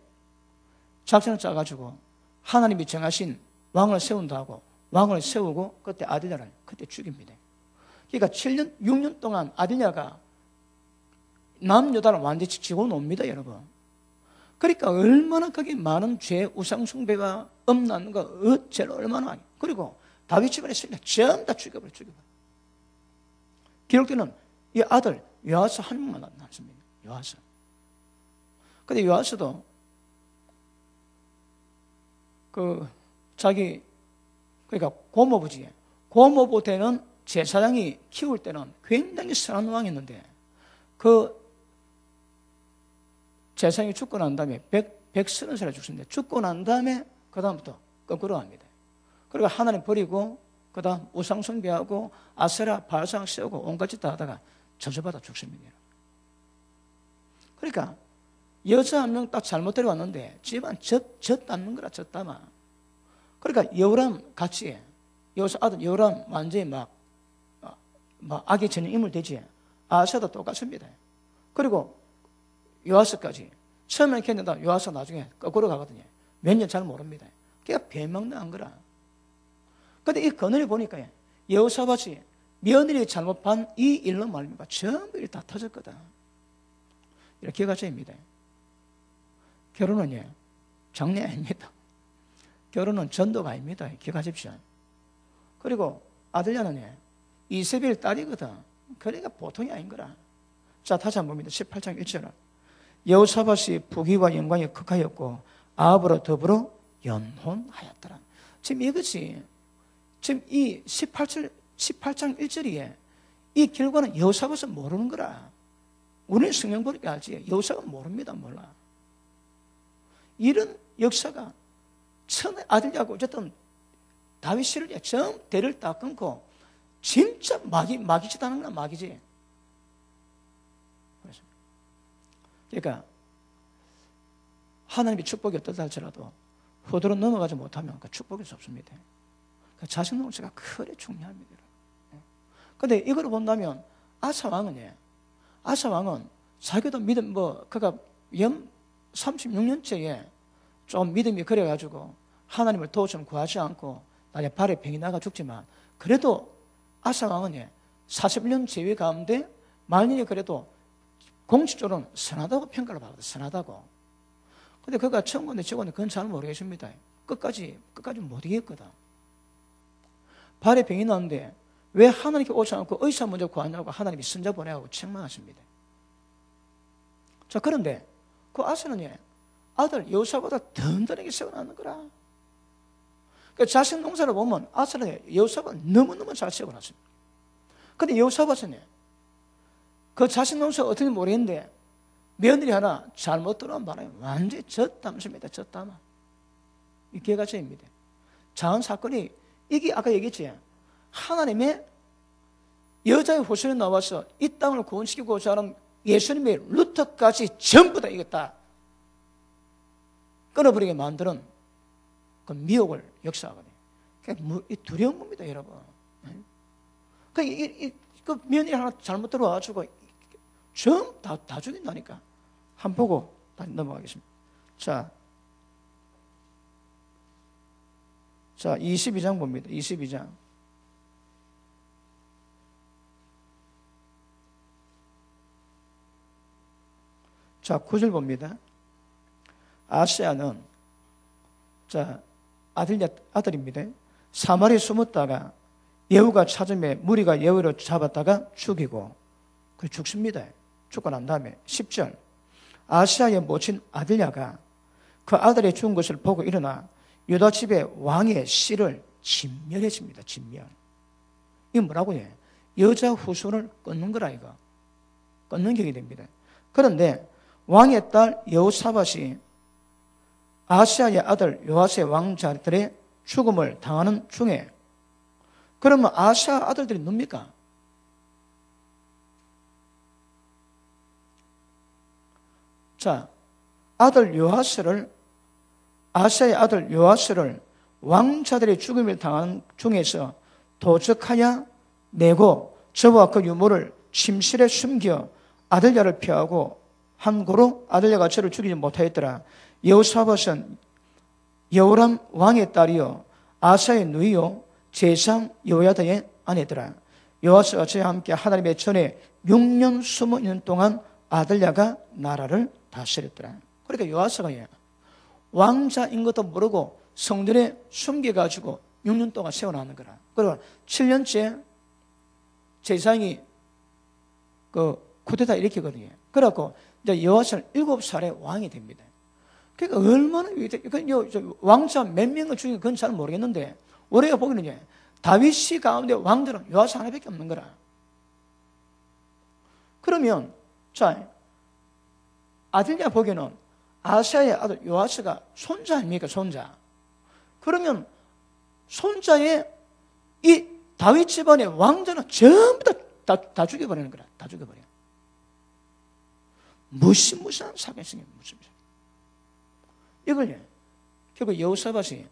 작전을 짜가지고 하나님이 정하신 왕을 세운다고 왕을 세우고 그때 아들야를 그때 죽입니다. 그러니까 6년 동안 아들야가 남유다를 완전히 지고 놉니다, 여러분. 그러니까 얼마나 거기 많은 죄, 우상숭배가 엄났는가, 죄를 얼마나 많이. 그리고 다윗 집안의 신라 전부 다 죽여버려. 기록되는 이 아들 요아스 한 명만 남습니다. 요아스. 근데 요아스도 그러니까 고모부 때는 제사장이 키울 때는 굉장히 선한 왕이었는데 제사장이 죽고 난 다음에 130살에 죽습니다. 죽고 난 다음에 그 다음부터 거꾸로 합니다. 그리고 하나님 버리고 그 다음 우상숭배하고 아세라 바알상 세우고 온갖 짓 다 하다가 저주받아 죽습니다. 그러니까 여자 한 명 딱 잘못 데려왔는데 집안 젖담는 거라 젖담아. 그러니까 여호람 같이 아들 여호람 완전히 막 악의 전혀 인물 되지. 아하시야도 똑같습니다. 그리고 요아스까지 처음에 했는데 요아스 나중에 거꾸로 가거든요. 몇 년 잘 모릅니다. 걔가 배망당한 거라. 근데 이 건을 보니까 여호사밧이 며느리 잘못 반 이 일로 말미암아 전부 일 다 터졌거든. 이렇게 가져입니다. 결혼은 장례 아닙니다. 결혼은 전도가 아닙니다. 기억하십시오. 그리고 아들야는 이세벨 딸이거든. 그러니까 보통이 아닌 거라. 자, 다시 한번 봅니다. 18장 1절을. 여호사밧이 부귀와 영광이 극하였고 아합으로 더불어 연혼하였더라. 지금 이것이 지금 이 18장 1절에 이 결과는 여호사밧은 모르는 거라. 우리는 성경 보니까 알지. 여호사밧은 모릅니다. 몰라. 이런 역사가 처음에 아들야고 어쨌든 다윗을 처음 대를 딱 끊고 진짜 마귀짓 하는 거야. 마귀지. 그러니까 하나님의 축복이 어떻다 할지라도 후대로 넘어가지 못하면 그 축복일 수 없습니다. 그 자식 농사가 그래 중요합니다. 그런데 이걸 본다면 아사 왕은 자기도 믿음 그가 36년째에 좀 믿음이 그래가지고 하나님을 도우처럼 구하지 않고 나의 발에 병이 나가 죽지만 그래도 아사 왕은 41년 재위 가운데 말년이 그래도 공식적으로는 선하다고 평가를 받았어요. 선하다고. 근데 그가 천군데 저군데 그건 잘 모르겠습니다. 끝까지 못 이겼거든. 발에 병이 나는데 왜 하나님께 오지 않고 의사 먼저 구하냐고 하나님이 선자 보내고 책망하십니다. 자, 그런데 그 아사는 아들 여호사보다 든든하게 세워놨는 거라. 그러니까 자식 농사를 보면 아사는 여호사보다 너무너무 잘 세워놨습니다. 근데 여호사밧은 그 자식 농사가 어떻게 모르겠는데 며느리 하나 잘못 들어온 바람에 완전히 젖담습니다. 젖담아. 이 개가죄입니다. 자은 사건이 이게 아까 얘기했지. 하나님의 여자의 후손이 나와서 이 땅을 구원시키고자 하는 예수님의 루터까지 전부 다 이겼다. 끊어버리게 만드는 그 미혹을 역사하거든요. 그러니까 두려운 겁니다, 여러분. 그 며느리 하나 잘못 들어와가지고 전부 다 죽인다니까. 한 보고 다시 넘어가겠습니다. 자, 22장 봅니다. 22장. 자, 9절 봅니다. 아시아는 아들입니다. 사마리에 숨었다가 예후가 찾음에 무리가 예후를 잡았다가 죽이고 그 죽습니다. 죽고 난 다음에 10절. 아시아의 모친 아들야가 그 아들이 죽은 것을 보고 일어나 유다 집의 왕의 씨를 진멸했습니다. 진멸. 이게 뭐라고 해? 여자 후손을 끊는 거라 이거. 끊는 격이 됩니다. 그런데 왕의 딸 여호사밧이 아시아의 아들 요아스의 왕자들의 죽음을 당하는 중에 그러면 아시아 아들들이 뭡니까? 자, 아시아의 아들 요아스를 왕자들의 죽음을 당하는 중에서 도적하여 내고 저와 그 유모를 침실에 숨겨 아들야를 피하고 한 고로 아들야가 저를 죽이지 못하였더라. 여호사밧은 여호람 왕의 딸이요 아사의 누이요 제상 여호야다의 아내더라. 요아스가 저와 함께 하나님의 전에 6년 숨어 있는 동안 아들야가 나라를 다스렸더라. 그러니까 요아스가 왕자인 것도 모르고 성전에 숨겨가지고 6년 동안 세워놨는 거라. 그리고 7년째 제상이 그 쿠데타 일으키거든요. 그래갖고 이제 요아스는 7살에 왕이 됩니다. 그러니까 얼마나 왕자 몇 명을 죽인 그건 잘 모르겠는데 우리가 보기에는 다윗이 가운데 왕들은 요아스 하나밖에 없는 거라. 그러면 자 아들야 보기에는 아사의 아들 요아스가 손자 아닙니까? 손자. 그러면 손자의 이 다윗 집안의 왕자는 전부 다 죽여버리는 거라. 다 죽여버려. 무시무시한 사건이 생깁니다. 무시무시한. 이걸 결국 여호사밧이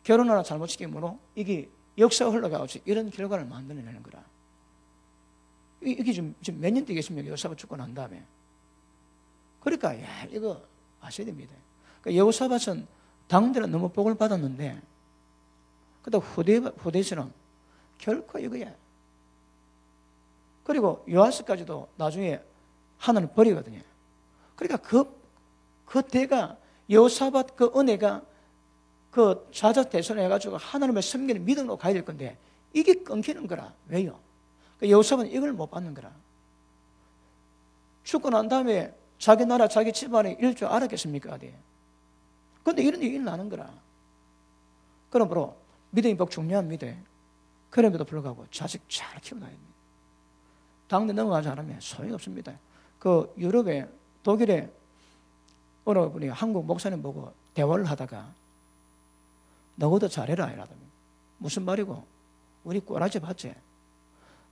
결혼 하나 잘못 시키므로 이게 역사가 흘러가고 이런 결과를 만들어내는 거라. 이게 지금 몇 년 되겠습니까? 여호사밧 죽고 난 다음에. 그러니까 이거 아셔야 됩니다. 그러니까 여호사밧은 당대로 너무 복을 받았는데 그다음 후대에서는 결코 이거야. 그리고 요아스까지도 나중에 하나님 버리거든요. 그러니까 그 대가 여호사밧 그 은혜가 그 좌자대선을 해가지고 하나님을 섬기는 믿음으로 가야 될 건데 이게 끊기는 거라. 왜요? 그러니까 여호사밧은 이걸 못 받는 거라. 죽고 난 다음에 자기 나라 자기 집안에 이럴 줄 알았겠습니까? 그런데 이런 일이 나는 거라. 그러므로 믿음이 복 중요합니다. 그럼에도 불구하고 자식 잘 키워놔야 됩니다. 당대 넘어가지 않으면 소용이 없습니다. 그 유럽에 독일에 어느 분이 한국 목사님 보고 대화를 하다가 너도 잘해라 이러더니 무슨 말이고 우리 꼬라지 봤지.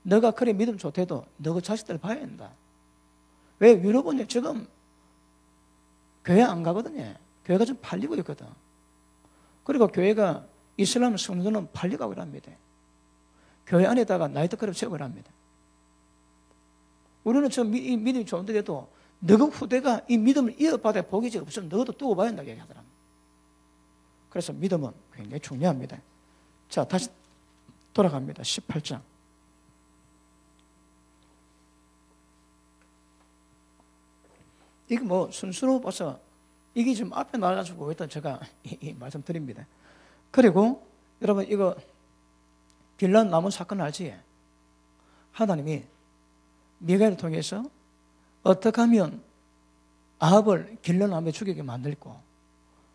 너가 그래 믿음 좋대도 너 자식들 봐야 된다. 왜 유럽은 지금 교회 안 가거든요. 교회가 좀 팔리고 있거든. 그리고 교회가 이슬람 성도는 팔려가고 합니다. 교회 안에다가 나이트클럽 세우고 합니다. 우리는 저 믿음이 좋은데도 너그 후대가 이 믿음을 이어받아 복이지 없으면 너도 두고 봐야 한다고 얘기하더랍니다. 그래서 믿음은 굉장히 중요합니다. 자, 다시 돌아갑니다. 18장. 이게 뭐 순수로 봐서 이게 지금 앞에 나와가지고 일단 제가 말씀드립니다. 그리고 여러분 이거 빌란 나무 사건 알지? 하나님이 미가를 통해서 어떻게 하면 아합을 길러나무에 죽이게 만들고,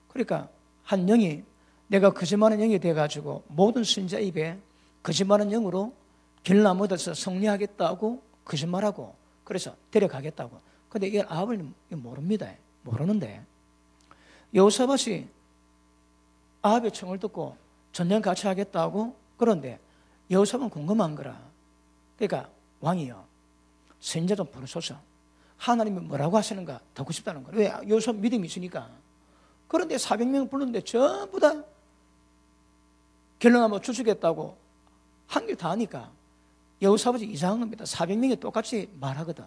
그러니까 한 영이 내가 거짓말하는 영이 돼가지고 모든 선지자 입에 거짓말하는 영으로 길러나무에서 승리하겠다고 거짓말하고 그래서 데려가겠다고. 근데 이걸 아합을 모릅니다. 모르는데 여호사밧이 아합의 청을 듣고 전쟁 같이 하겠다고. 그런데 여호사밧은 궁금한 거라. 그러니까 왕이요, 선지자 좀 부르소서. 하나님이 뭐라고 하시는가 듣고 싶다는 거예요. 왜? 여호사밧 믿음이 있으니까. 그런데 400명 부르는데 전부 다 길러나무 주시겠다고 한 길 다 하니까 여호사밧이 이상한 겁니다. 400명이 똑같이 말하거든.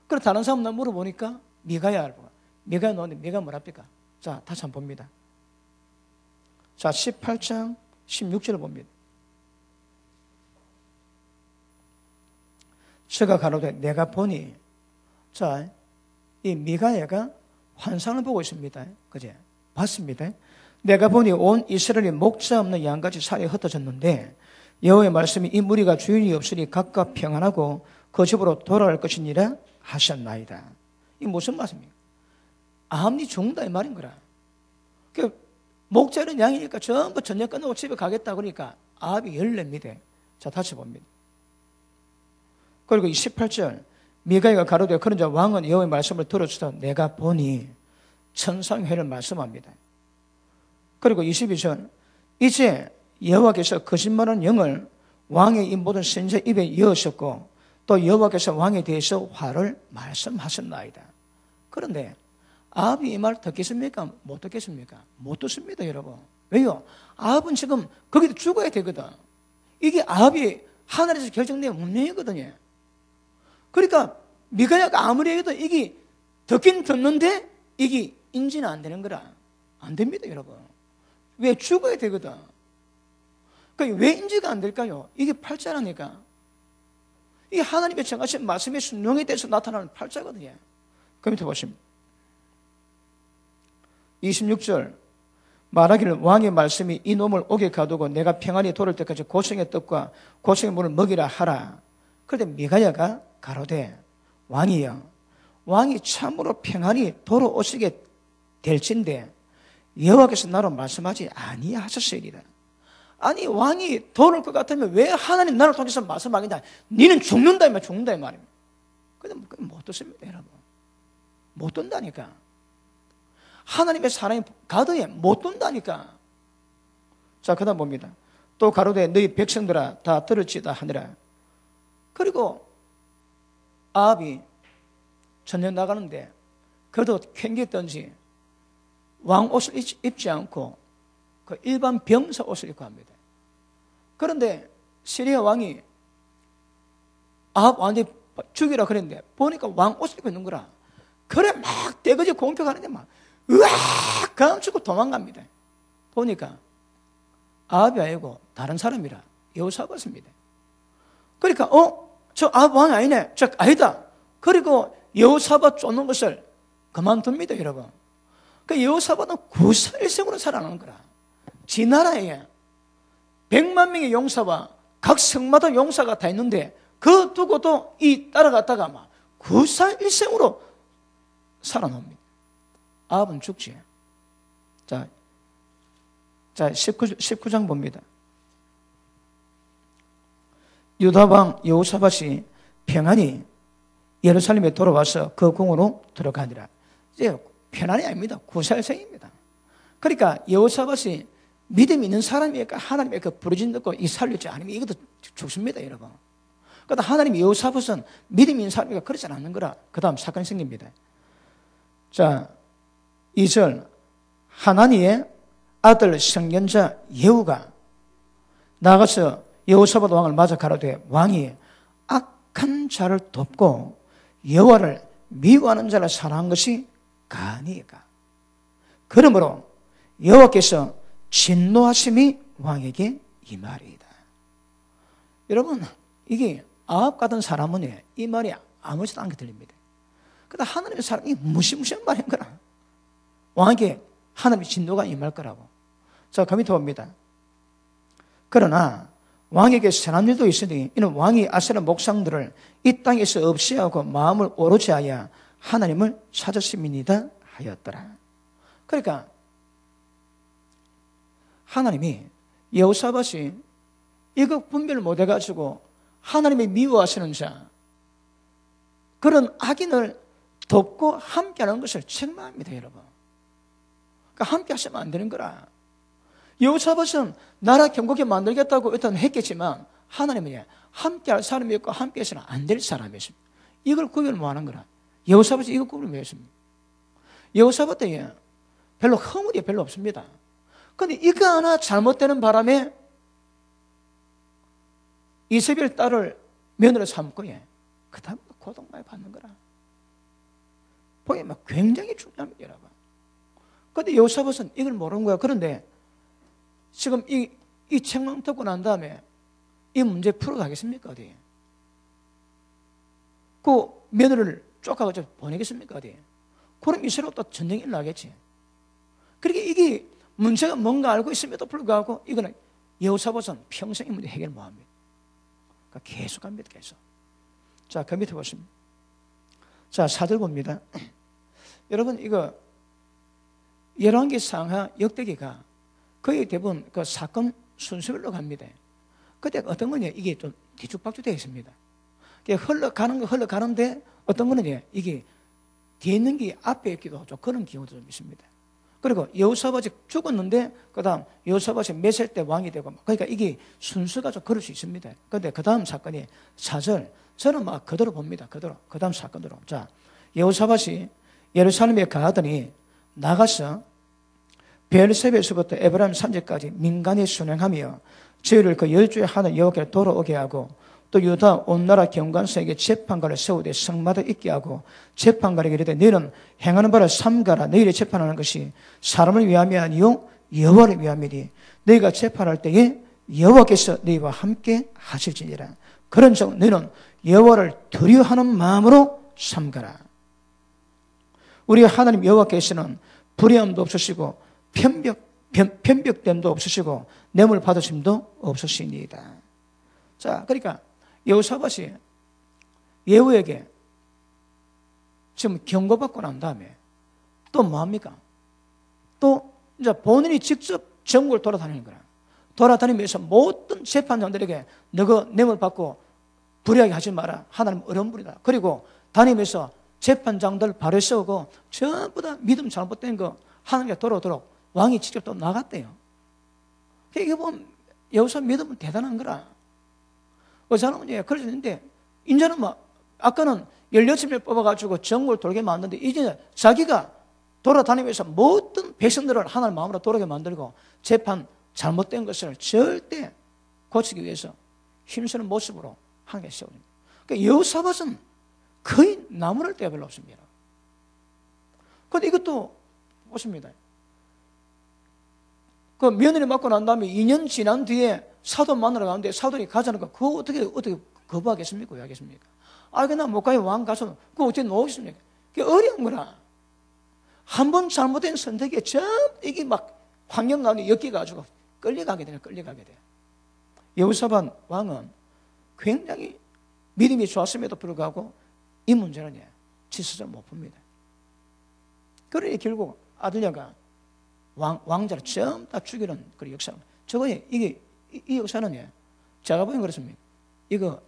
그래서 다른 사람 물어보니까 미가야 알고. 미가야 나오는데 미가 뭐랍니까? 자, 다시 한번 봅니다. 자, 18장 16절을 봅니다. 저가 가로되 내가 보니, 자, 이 미가야가 환상을 보고 있습니다. 그제? 봤습니다. 내가 보니 온 이스라엘이 목자 없는 양같이 살이 흩어졌는데 여호와의 말씀이 이 무리가 주인이 없으니 각각 평안하고 그 집으로 돌아갈 것이니라 하셨나이다. 이게 무슨 말씀입니까? 아합이 죽는다 이 말인 거라. 그 목자는 양이니까 전부 전쟁 끝나고 집에 가겠다 그러니까 아합이 열렙니다. 자, 다시 봅니다. 그리고 28절 미가야가 가로되 그런즉 왕은 여호와의 말씀을 들었으나 내가 보니 천상회를 말씀합니다. 그리고 22절 이제 여호와께서 거짓말하는 영을 왕의 이 모든 선지자 입에 여으셨고 또 여호와께서 왕에 대해서 화를 말씀하셨나이다. 그런데 아합이 이 말 듣겠습니까? 못 듣겠습니까? 못 듣습니다, 여러분. 왜요? 아합은 지금 거기도 죽어야 되거든. 이게 아합이 하늘에서 결정된 운명이거든요. 그러니까 미가야가 아무리 해도 이게 듣긴 듣는데 이게 인지는 안 되는 거라. 안 됩니다, 여러분. 왜? 죽어야 되거든. 그러니까 왜 인지가 안 될까요? 이게 팔자라니까. 이게 하나님의 정하신 말씀의 순종에 대해서 나타나는 팔자거든요. 그 밑에 보시면 26절 말하기를 왕의 말씀이 이 놈을 옥에 가두고 내가 평안히 돌을 때까지 고성의 떡과 고성의 물을 먹이라 하라. 그런데 미가야가 가로되 왕이여, 왕이 참으로 평안히 돌아오시게 될진데 여호와께서 나로 말씀하지 아니하셨으리라. 아니 왕이 돌아올 것 같으면 왜 하나님 나를 통해서 말씀하겠냐? 니는 죽는다 이 말, 죽는다 이 말입니다. 근데 못 듣습니다, 여러분. 못 듣는다니까. 하나님의 사랑이 가득해 못 듣는다니까. 자, 그다음 봅니다. 또 가로되 너희 백성들아 다 들을지다 하니라. 그리고 아합이 전쟁 나가는데 그래도 캥겼던지 왕 옷을 입지 않고 그 일반 병사 옷을 입고 합니다. 그런데 시리아 왕이 아합 왕이 죽이라 그랬는데 보니까 왕 옷을 입고 있는 거라. 그래 막 떼거지 공격하는데 막 으악 감추고 도망갑니다. 보니까 아합이 아니고 다른 사람이라 여호사밧입니다. 그러니까 저 아합 왕이 아니네, 저 아니다. 그리고 여호사밧 쫓는 것을 그만둡니다, 여러분. 그 여호사밧은 구사일생으로 살아나는 거라. 지 나라에 100만 명의 용사와 각 성마다 용사가 다 있는데 그 두고도 이 따라갔다가 막 구사일생으로 살아납니다. 아합은 죽지. 자 19장 봅니다. 유다왕 여호사밧이 평안히 예루살렘에 돌아와서 그 궁으로 들어가니라. 이제 편안이 아닙니다. 구사일생입니다. 그러니까 여호사밧이 믿음 있는 사람이니까 하나님의 그 부르짖는 듣고 이 살렸지 않으면 이것도 죽습니다, 여러분. 그러다 하나님 여호사밧은 믿음 있는 사람이니까 그렇지 않는 거라. 그 다음 사건이 생깁니다. 자, 2절 하나니의 아들 선견자 예후가 나가서 여호사밧 왕을 맞아 가로되 왕이 악한 자를 돕고 여호와를 미워하는 자를 사랑한 것이 가니까. 그러므로 여호와께서 진노하심이 왕에게 임하리이다. 여러분, 이게 아합 같은 사람은 이 말이 아무렇지도 않게 들립니다. 그러다 하나님의 사람이 무시무시한 말인 거라. 왕에게 하나님의 진노가 임할 거라고. 자, 그 밑에 봅니다. 그러나 왕에게 선한 일도 있으니 이는 왕이 아세라 목상들을 이 땅에서 없이 하고 마음을 오로지 하여 하나님을 찾았음이니이다 하였더라. 그러니까 하나님이 여호사밧이 이거 분별을 못해가지고 하나님이 미워하시는 자, 그런 악인을 돕고 함께하는 것을 책망합니다, 여러분. 그러니까 함께 하시면 안 되는 거라. 여호사밧은 나라 경고케 만들겠다고 일단 했겠지만 하나님은 함께할 사람이 있고 함께해서는 안 될 사람이었습니다. 이걸 구별을 못 하는 거라. 여호사밧이 이걸 구별을 못 했습니다. 여호사밧 때 별로 허물이 별로 없습니다. 그런데 이거 하나 잘못되는 바람에 이세벨 딸을 며느리 삼고 그 다음 고통 많이 받는 거라. 보기 막 굉장히 중요합니다, 여러분. 그런데 여호사밧은 이걸 모르는 거야. 그런데 지금 이 책망 듣고 난 다음에 이 문제 풀어가겠습니까, 어디? 그 며느리를 쫓아가서 보내겠습니까, 어디? 그럼 이스라엘 또 전쟁이 일어나겠지. 그러니까 이게 문제가 뭔가 알고 있음에도 불구하고 이거는 여호사밧은 평생 이 문제 해결 못합니다. 그러니까 계속 합니다, 계속. 자, 그 밑에 보십니다. 자, 4절 봅니다. 여러분, 이거 열왕기 상하 역대기가 거의 대부분 그 사건 순서별로 갑니다. 그때 어떤 거냐, 이게 좀 뒤죽박죽 되어 있습니다. 흘러가는 거 흘러가는데 어떤 거는 이게 뒤에 있는 게 앞에 있기도 하죠. 그런 경우도 좀 있습니다. 그리고 여호사밧이 죽었는데 그 다음 여호사밧이 몇 살 때 왕이 되고, 그러니까 이게 순서가 좀 그럴 수 있습니다. 그런데 그 다음 사건이 4절, 저는 막 그대로 봅니다. 그대로. 그 다음 사건으로. 자, 여호사밧이 예루살렘에 가더니 나가서 베엘세베에서부터 에브라임 산지까지 민간히 순행하며 저희를 그 열주에 하는 여호와께 돌아오게 하고 또 유다 온 나라 경관서에게 재판관을 세우되 성마다 있게 하고 재판관에게 이르되 너희는 행하는 바를 삼가라. 너희를 재판하는 것이 사람을 위함이 아니요 여호와를 위함이니 너희가 재판할 때에 여호와께서 너희와 함께 하실지니라. 그런즉 너희는 여호와를 두려워하는 마음으로 삼가라. 우리 하나님 여호와께서는 불의함도 없으시고 편벽됨도 없으시고 뇌물 받으심도 없으시니이다. 자, 그러니까 여호사밧이 예후에게 지금 경고받고 난 다음에 또 뭐합니까? 또 이제 본인이 직접 전국을 돌아다니는 거야. 돌아다니면서 모든 재판장들에게 너가 뇌물 받고 불의하게 하지 마라. 하나님 어려운 분이다. 그리고 다니면서 재판장들 발을 세우고 전부 다 믿음 잘못된 거 하나님께 돌아오도록 왕이 직접 또 나갔대요. 이게 보면 여호사 믿음은 대단한 거라. 저는 그러셨는데 이제는 뭐 아까는 16명 뽑아가지고 전국을 돌게 만드는데 이제는 자기가 돌아다니면서 모든 백성들을 하나님 마음으로 돌아오게 만들고 재판 잘못된 것을 절대 고치기 위해서 힘쓰는 모습으로 하나님께 세워줍니다. 그러니까 여호사밧은 거의 나무랄 데가 별로 없습니다. 그런데 이것도 보십니다. 그 며느리 맞고 난 다음에 2년 지난 뒤에 사돈 만나러 가는데 사돈이 가자는 거 그거 어떻게 거부하겠습니까? 왜 하겠습니까? 아, 그냥 못 가요. 왕 가서 그거 어떻게 놓으겠습니까? 그게 어려운 거라. 한 번 잘못된 선택에 이게 막 환경 가운데 엮여가지고 끌려가게 돼요. 여호사밧 왕은 굉장히 믿음이 좋았음에도 불구하고 이 문제는 지수를 못 풉니다. 그러니 결국 아들녀가 왕자를 전부 다 죽이는 그런 역사. 저거 이 역사는 제가 보기엔 그렇습니다. 이거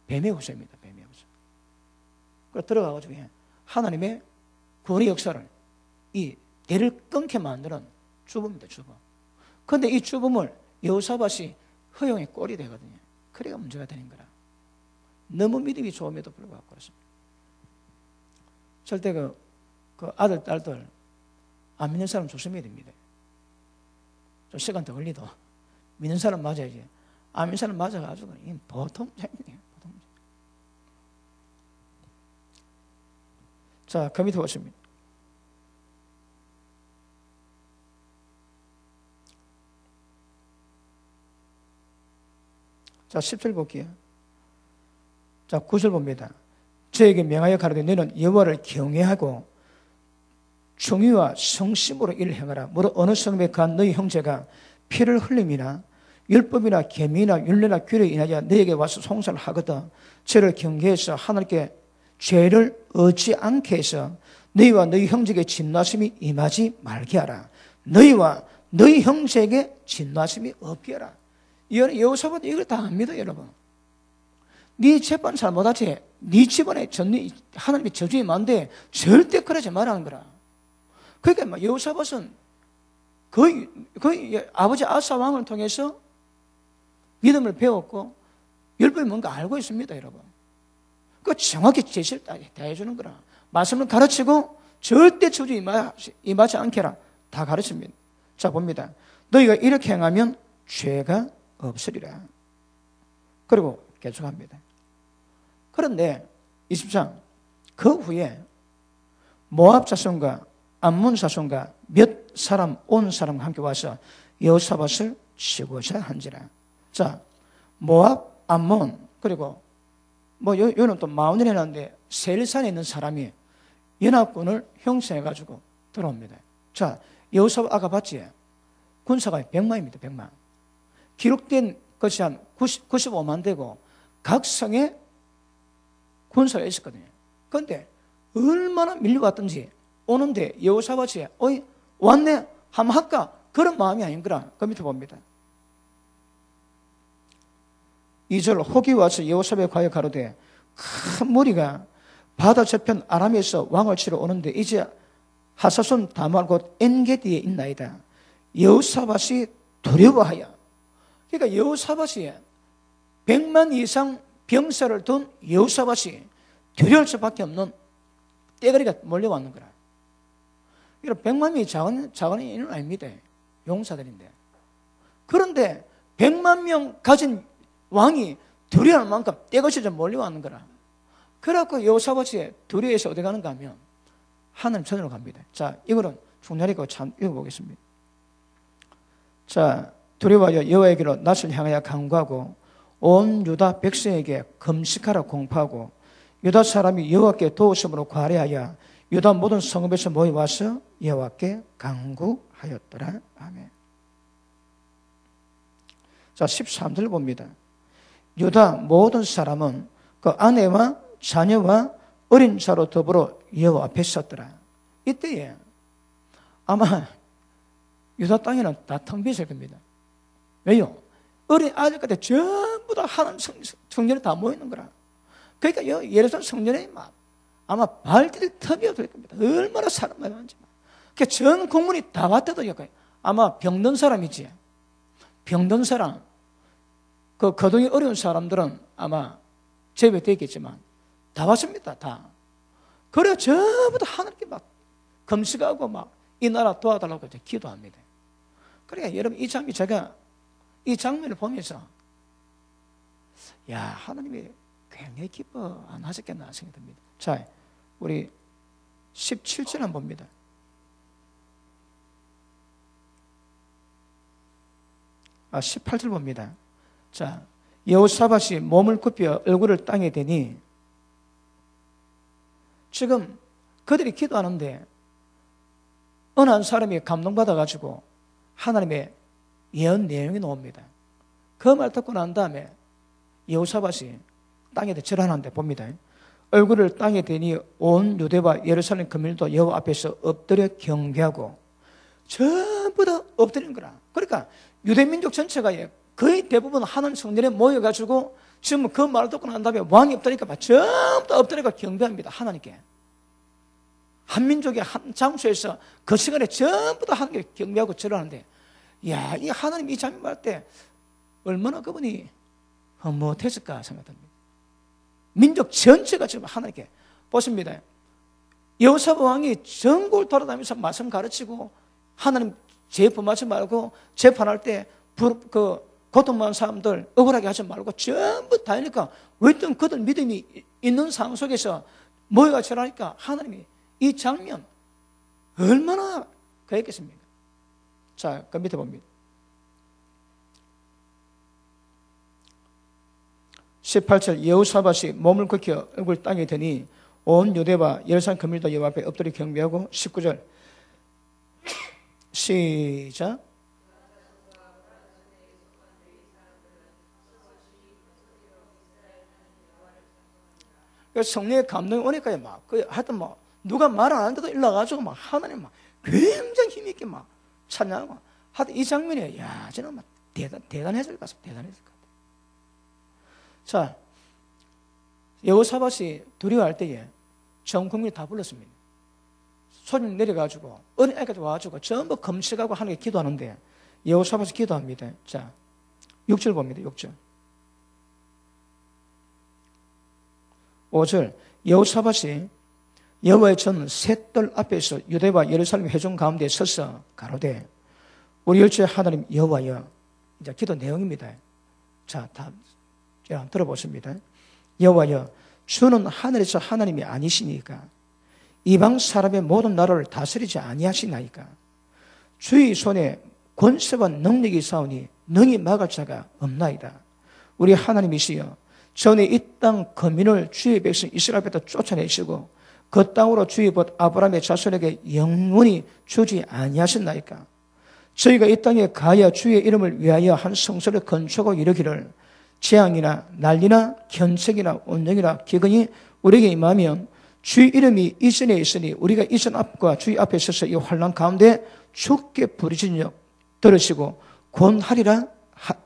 뱀의 역사입니다. 뱀의 역사. 그래서 들어가가지고 하나님의 구원의 역사를 이 대를 끊게 만드는 주범입니다. 주범. 그런데 이 주범을 여호사밧이 허용의 꼴이 되거든요. 그래가 문제가 되는 거라. 너무 믿음이 좋음에도 불구하고 그렇습니다. 절대 그 아들, 딸들 안 믿는 사람 조심해야 됩니다. 좀 시간 더 걸리도 믿는 사람 맞아야지. 안 믿는 사람 맞아가지고 보통 문제입니다. 보통 문제. 자, 그 밑에 보십니다. 자, 10절 볼게요. 자, 9절 봅니다. 저에게 명하여 가로되 너는 여호와를 경외하고 정의와 성심으로 일을 행하라. 무릇 어느 성읍에 간 너희 형제가 피를 흘림이나 율법이나 계명이나 율례나 규례에 인하여 너에게 와서 송사를 하거든 저를 경계해서 하나님께 죄를 얻지 않게 해서 너희와 너희 형제에게 진노하심이 임하지 말게 하라. 너희와 너희 형제에게 진노하심이 없게 하라. 여호사밧 이걸 다 압니다, 여러분. 네 재판 잘못하지. 네 집안에 하나님의 저주가 많은데 절대 그러지 말라는 거라. 그러니까 여호사밧은 거의 아버지 아사 왕을 통해서 믿음을 배웠고 율법이 뭔가 알고 있습니다, 여러분. 그 정확히 제시를 다 해주는 거라. 말씀을 가르치고 절대 저주 임하지 않게 하라. 다 가르칩니다. 자, 봅니다. 너희가 이렇게 행하면 죄가 없으리라. 그리고 계속합니다. 그런데 23, 그 후에 모압 자손과 암몬 자손과 몇 사람 온 사람과 함께 와서 여호사밧을 치고자 한지라. 자, 모압, 암몬, 그리고 요는 또 마온을 해놨는데 세일산에 있는 사람이 연합군을 형성해가지고 들어옵니다. 자, 여호사밧 아까 봤지? 군사가 100만입니다, 100만. 기록된 것이 한 95만 되고 각 성에 군사가 있었거든요. 그런데 얼마나 밀려왔던지 오는데 여호사밧이 어이 왔네 한번 할까? 그런 마음이 아닌거라. 그 밑에 봅니다. 2절 혹이 와서 여호사밧에 과여 가로되 큰 무리가 바다 저편 아람에서 왕을 치러 오는데 이제 하사손 다말 곧 엔게디에 있나이다. 여호사밧이 두려워하여. 그러니까 여호사밧이 100만 이상 병사를 둔 여호사밧이 두려울 수밖에 없는 떼거리가 몰려왔는 거라. 이런 100만이 작은 인은 아닙니다. 용사들인데. 그런데 100만 명 가진 왕이 두려워할 만큼 떼거리 좀 몰려왔는 거라. 그래갖고 여호사밧이 두려워해서 어디 가는가 하면 하나님 전으로 갑니다. 자, 이거는 중요하니까 참 읽어보겠습니다. 자, 두려워하여 여호와에게로 낯을 향하여 간구하고 온 유다 백성에게 금식하라 공포하고 유다 사람이 여호와께 도우심으로 관례하여 유다 모든 성읍에서 모여와서 여호와께 간구하였더라. 아멘. 자, 13절 봅니다. 유다 모든 사람은 그 아내와 자녀와 어린 자로 더불어 여호와 앞에 섰더라. 이때에 아마 유다 땅에는 다 텅 비었을 겁니다. 왜요? 어린 아들까지 전부 다 하나님 성전에 다 모이는 거라. 그러니까 예루살렘 성전에 막 아마 발길이 틈이 없을 겁니다. 얼마나 사람 많은지. 그러니까 전 국민이 다 왔다도 아마 병든 사람이지. 병든 사람, 그 거동이 어려운 사람들은 아마 제외되겠지만 다 왔습니다. 다. 그래 전부 다 하나님께 막 금식하고 막 이 나라 도와달라고 기도합니다. 그러니까 여러분 제가 이 장면을 보면서 야, 하나님이 굉장히 기뻐 안 하셨겠나 생각이 듭니다. 자, 우리 17절 한번 봅니다. 아, 18절 봅니다. 자, 여호사밧이 몸을 굽혀 얼굴을 땅에 대니 지금 그들이 기도하는데 어느 한 사람이 감동받아가지고 하나님의 예언 내용이 나옵니다. 그 말 듣고 난 다음에 여호사밧이 땅에 절하는데 봅니다. 얼굴을 땅에 대니 온 유대와 예루살렘 거민도 여호와 앞에서 엎드려 경배하고 전부 다 엎드리는 거라. 그러니까 유대민족 전체가 거의 대부분 하나님 성전에 모여가지고 지금 그 말을 듣고 난 다음에 왕이 엎드리니까 전부 다 엎드리고 경배합니다. 하나님께. 한 민족의 한 장소에서 그 시간에 전부 다 하나님께 경배하고 절하는데 야, 이 하나님 이 장면 볼 때 얼마나 그분이 못했을까 생각합니다. 민족 전체가 지금 하나님께 보십니다. 여호사밧 왕이 전국을 돌아다니면서 말씀 가르치고 하나님 재판하지 말고 재판할 때 고통받는 사람들 억울하게 하지 말고 전부 다 하니까 왜든 그들 믿음이 있는 상황 속에서 모여가 절하니까 하나님이 이 장면 얼마나 그랬겠습니까? 자, 그 밑에 봅니다. 18절 여호사밧이 몸을 굽혀 얼굴 땅에 드니 온 유대와 예루살렘 거민도 여호와 앞에 엎드려 경배하고 19절 시작. 성령의 감동이 오니까 하여튼 누가 말 안 하는데도 일러가지고 하나님 굉장히 힘있게 찬양하고 하여튼 이 장면이 저는 대단했을 것 같습니다. 대단했을 것 같아요. 자, 여호사밧이 두려워할 때에 전 국민이 다 불렀습니다. 손님 내려가지고 어린 아이까지 와가지고 전부 금식하고 하나님께 기도하는데 여호사밧이 기도합니다. 자, 6절 봅니다. 6절 5절 여호사밧이 여호와의 전 셋들 앞에서 유대와 예루살렘 회중 가운데 서서 가로되 우리 열조의 하나님 여호와여. 이제 기도 내용입니다. 자, 다 들어보십니다. 여호와여, 주는 하늘에서 하나님이 아니시니까 이방 사람의 모든 나라를 다스리지 아니하시나이까 주의 손에 권세와 능력이 있사오니 능히 막을 자가 없나이다. 우리 하나님이시여, 전에 이 땅 거민을 주의 백성 이스라엘 앞에서 쫓아내시고 그 땅으로 주의 봇 아브라함의 자손에게 영원히 주지 아니하셨나이까. 저희가 이 땅에 가야 주의 이름을 위하여 한 성소를 건축하고 이르기를 재앙이나 난리나 견책이나 온영이나 기근이 우리에게 임하면 주의 이름이 이전에 있으니 우리가 이전 앞과 주의 앞에 서서 이 환난 가운데 죽게 부르짖으며 들으시고 권하리라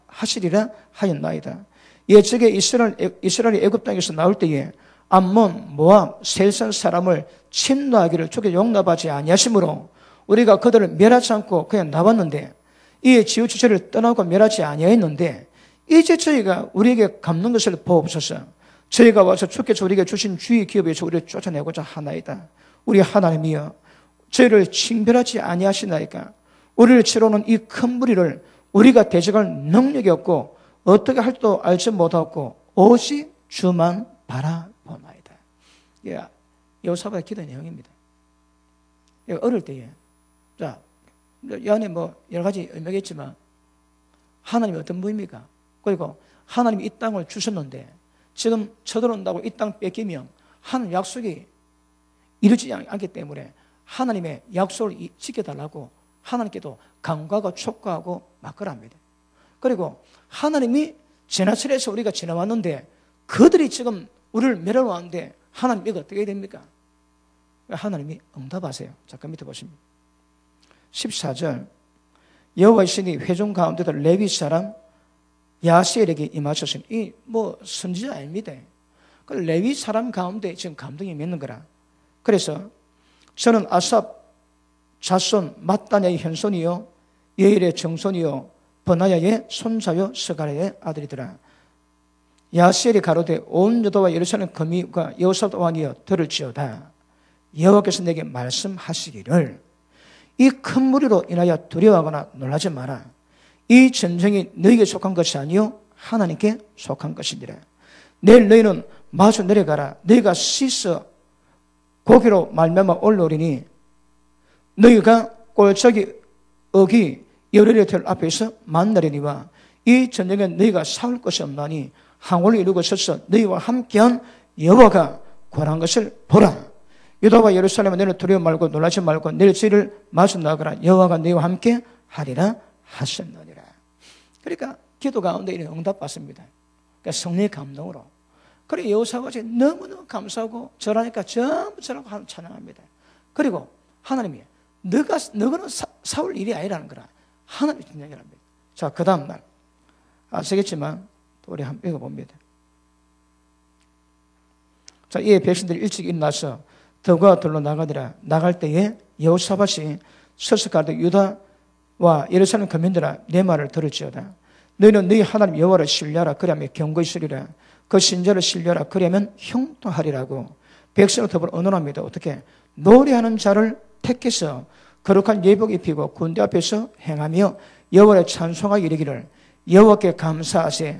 하시리라 하였나이다. 예적에 이스라엘이 애굽 땅에서 나올 때에 암몬, 모압, 셀산 사람을 침노하기를 주께 용납하지 아니하시므로 우리가 그들을 멸하지 않고 그냥 나왔는데 이에 지우주체를 떠나고 멸하지 아니하였는데 이제 저희가 우리에게 갚는 것을 보옵소서. 저희가 와서 주께서 우리에게 주신 주의 기업에서 우리를 쫓아내고자 하나이다. 우리 하나님이여, 저희를 징별하지 아니하시나이까. 우리를 치러오는 이 큰 무리를 우리가 대적할 능력이 없고 어떻게 할 줄 알지 못하고 오직 주만 바라보나이다. 여호사밧의 기도 내용입니다. 어릴 때에 자, 이 안에 여러 가지 의미가 있지만 하나님이 어떤 분입니까? 그리고 하나님이 이 땅을 주셨는데 지금 쳐들어온다고 이 땅 뺏기면 하나님 약속이 이루지 않기 때문에 하나님의 약속을 지켜달라고 하나님께도 간구하고 촉구하고 막으랍니다. 그리고 하나님이 지나치려서 우리가 지나왔는데 그들이 지금 우리를 멸하려는데 하나님 이거 어떻게 됩니까? 하나님이 응답하세요. 잠깐 밑에 보십니다. 14절 여호와의 신이 회중 가운데도 레위 사람 야시엘에게 임하셨으니 이 선지자입니다. 그 레위 사람 가운데 지금 감동이 맺는 거라. 그래서 저는 아삽 자손 mat단야의 현손이요 예일의 정손이요 버나야의 손자요 스가랴의 아들이더라. 야시엘이 가로되 온 유다와 예루살렘 거미가 여호사밧 왕이여 들을지어다. 여호와께서 내게 말씀하시기를 이 큰 무리로 인하여 두려워하거나 놀라지 마라. 이 전쟁이 너희에게 속한 것이 아니요 하나님께 속한 것이니라. 내일 너희는 마주 내려가라. 너희가 씻어 고기로 말미암아 올라오리니 너희가 꼴짝이 어기 여리레텔 앞에서 만나려니와 이 전쟁에 너희가 싸울 것이 없나니 항우를 이루고 서서 너희와 함께한 여호와가 권한 것을 보라. 유다와 예루살렘은 너희는 두려워 말고 놀라지 말고 내일 저희를 마주 나가라. 여호와가 너희와 함께 하리라 하셨느니라. 그러니까 기도 가운데 이런 응답 받습니다. 그러니까 성령의 감동으로. 그리고 여호사밧이 너무너무 감사하고 절하니까 전부 절하고 찬양합니다. 그리고 하나님이 너거는 사울 일이 아니라는 거라. 하나님이 진정이랍니다. 자, 그 다음 날 아시겠지만 또 우리 한번 읽어봅니다. 자, 이에 백성들이 일찍 일어나서 더가 들로 나가더라. 나갈 때에 여호사밧이 서서 가되 유다와 예루살렘 거민들아 내 말을 들을지어다. 너희는 너희 하나님 여호와를 신뢰하라. 그리하면 경고히 쓰리라. 그 신자를 신뢰하라. 그리하면 형통하리라고 백성을 더불어 언언합니다. 어떻게? 노래하는 자를 택해서 거룩한 예복 입히고 군대 앞에서 행하며 여호와를 찬송하여 이르기를 여호와께 감사하세.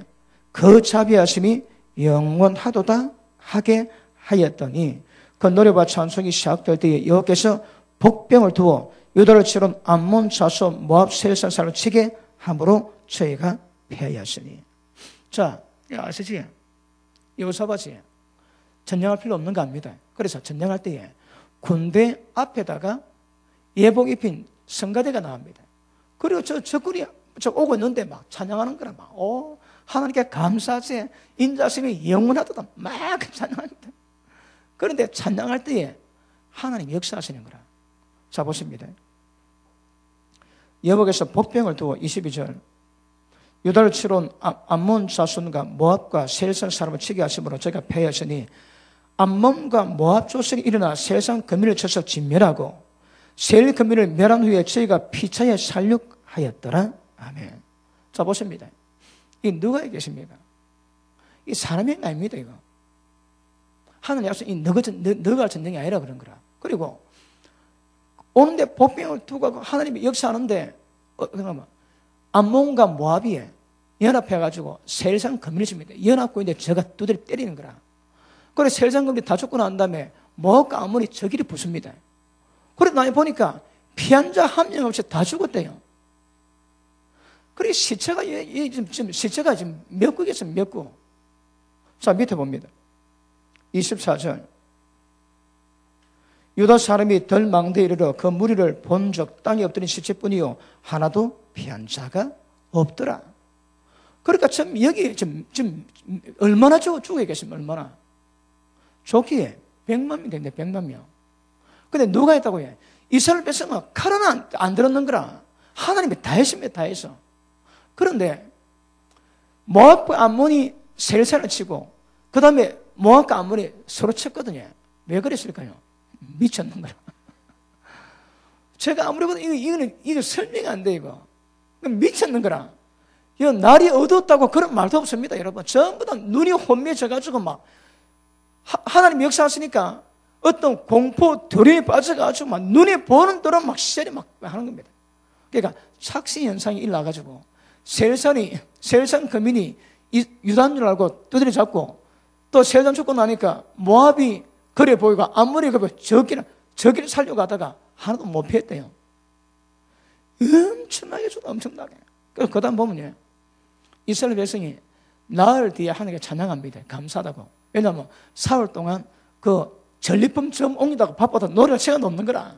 그 자비하심이 영원하도다 하게 하였더니 그 노래와 찬송이 시작될 때에 여호와께서 복병을 두어 유다를 치른 암몬 자손 모압 셀산 사람을 치게 함으로 저희가 패하였으니. 자, 아시지? 여호사밧이 전쟁할 필요 없는 거 압니다. 그래서 전쟁할 때에 군대 앞에다가 예복 입힌 성가대가 나옵니다. 그리고 저 적군이 오고 있는데 막 찬양하는 거라 막, 하나님께 감사하지, 인자심이 영원하도다 막 찬양합니다. 그런데 찬양할 때에 하나님 역사하시는 거라. 자, 보십니다. 여복에서 복병을 두어 22절. 유다를 치러온 암몬 자손과 모압과 세일산 사람을 치게 하심으로 저희가 패하시니 암몬과 모압 조선이 일어나 세일산 거민을 쳐서 진멸하고 세일 거민을 멸한 후에 저희가 피차에 살육하였더라. 아멘. 자, 보십니다. 이 누가 계십니까? 이 사람이 아닙니다, 이거. 하늘 약속, 이 너가 할 전쟁이 아니라 그런 거라. 그리고 오는데 복병을 두고 하나님이 역사하는데, 잠깐만. 암몬과 모압이 연합해가지고 세일산 거민을 칩니다. 연합고 있는데 저가 두드려 때리는 거라. 그래서 세일산 거민이 다 죽고 난 다음에 모압과 암몬이 저기를 부숩니다. 그래서 나중에 보니까 피한 자 한 명 없이 다 죽었대요. 그래 시체가 지금 몇 구겠어요, 몇 구. 자, 밑에 봅니다. 24절. 유다 사람이 덜 망대에 이르러 그 무리를 본 적 땅에 엎드린 시체뿐이요 하나도 피한 자가 없더라. 그러니까 참 여기 지금 얼마나 죽어 계시면 얼마나 좋기에 100만 명 됐네, 100만 명. 근데 누가 했다고 해? 이스라엘 백성은 칼은 안 들었는 거라. 하나님이 다 했습니다, 다 했어. 그런데 모압과 암몬이 세일산을 치고 그 다음에 모압과 암몬이 서로 쳤거든요. 왜 그랬을까요? 미쳤는 거라. 제가 아무리 봐도 이거 설명이 안 돼, 이거. 미쳤는 거라. 이거 날이 어두웠다고 그런 말도 없습니다, 여러분. 전부 다 눈이 혼미해져가지고 막 하나님 역사하시니까 어떤 공포, 두려움에 빠져가지고 막 눈에 보는 대로 막 시절이 막 하는 겁니다. 그러니까 착시 현상이 일어나가지고 세일산 거민이 유다인 줄 알고 두드려 잡고 또 세일산 죽고 나니까 모압이 그래 보이고 암몬이 그래 저기를 살려고 하다가 하나도 못 피했대요. 엄청나게 죽어, 엄청나게. 그래서 그 다음 보면요. 이스라엘 백성이 나흘 뒤에 하나님께 찬양합니다. 감사하다고. 왜냐하면 사흘 동안 그 전리품 점 옮기다가 바빠서 노래할 시간 없는 거라.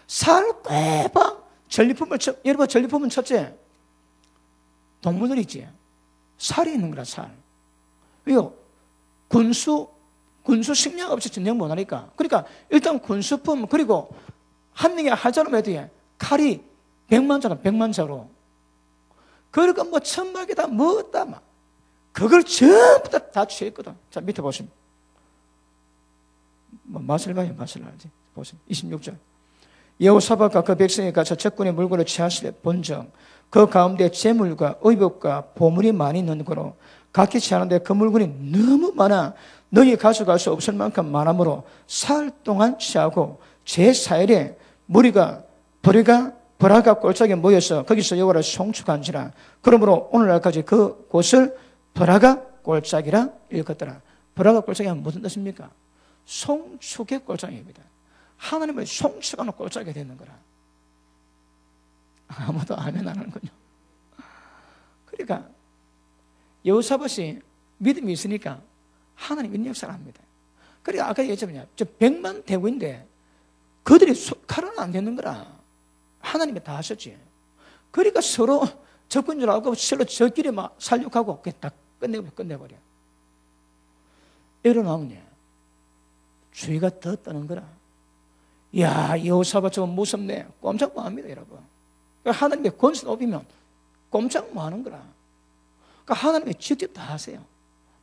사흘 꿰박 전리품을 여러분 전리품은 첫째 동물들 있지. 살이 있는 거라, 살. 이거 군수 식량 없이 전쟁 못 하니까. 그러니까 일단 군수품, 그리고 한 명이 하자로 해도 칼이 100만 자로. 그러니까 뭐 천막에다 뭐다 막. 그걸 전부 다 취했거든. 자, 밑에 보시면. 뭐 맛을 봐요, 맛을 알지. 보시면 26절. 여호사밧과 그 백성이 가서 적군의 물건을 취하시되 본즉 그 가운데 재물과 의복과 보물이 많이 있는 거로 각기 취하는데 그 물건이 너무 많아 너희 가져갈 수 없을 만큼 많으므로 사흘 동안 취하고 제4일에 무리가 버라가 골짜기에 모여서 거기서 여호와를 송축한지라. 그러므로 오늘날까지 그 곳을 버라가 골짜기라 일컫더라. 버라가 골짜기 하면 무슨 뜻입니까? 송축의 골짜기입니다. 하나님을 송축하는 골짜기가 되는 거라. 아무도 아멘 안 하는군요. 그러니까 여호사밧이 믿음이 있으니까 하나님 있는 역사를 합니다. 그러니까 아까 얘기했잖아요. 저 100만 대군인데 그들이 칼은 안 되는 거라. 하나님이 다 하셨지. 그러니까 서로 적군 줄 알고 서로 저끼리 막 살육하고 그게 다 끝내버려. 일어나면 주의가 더 떠는 거라. 이야, 여호사밧 저거 무섭네. 꼼짝 못 합니다, 여러분. 그러니까 하나님의 권세 높이면 꼼짝 못 하는 거라. 그러니까 하나님이 직접 다 하세요.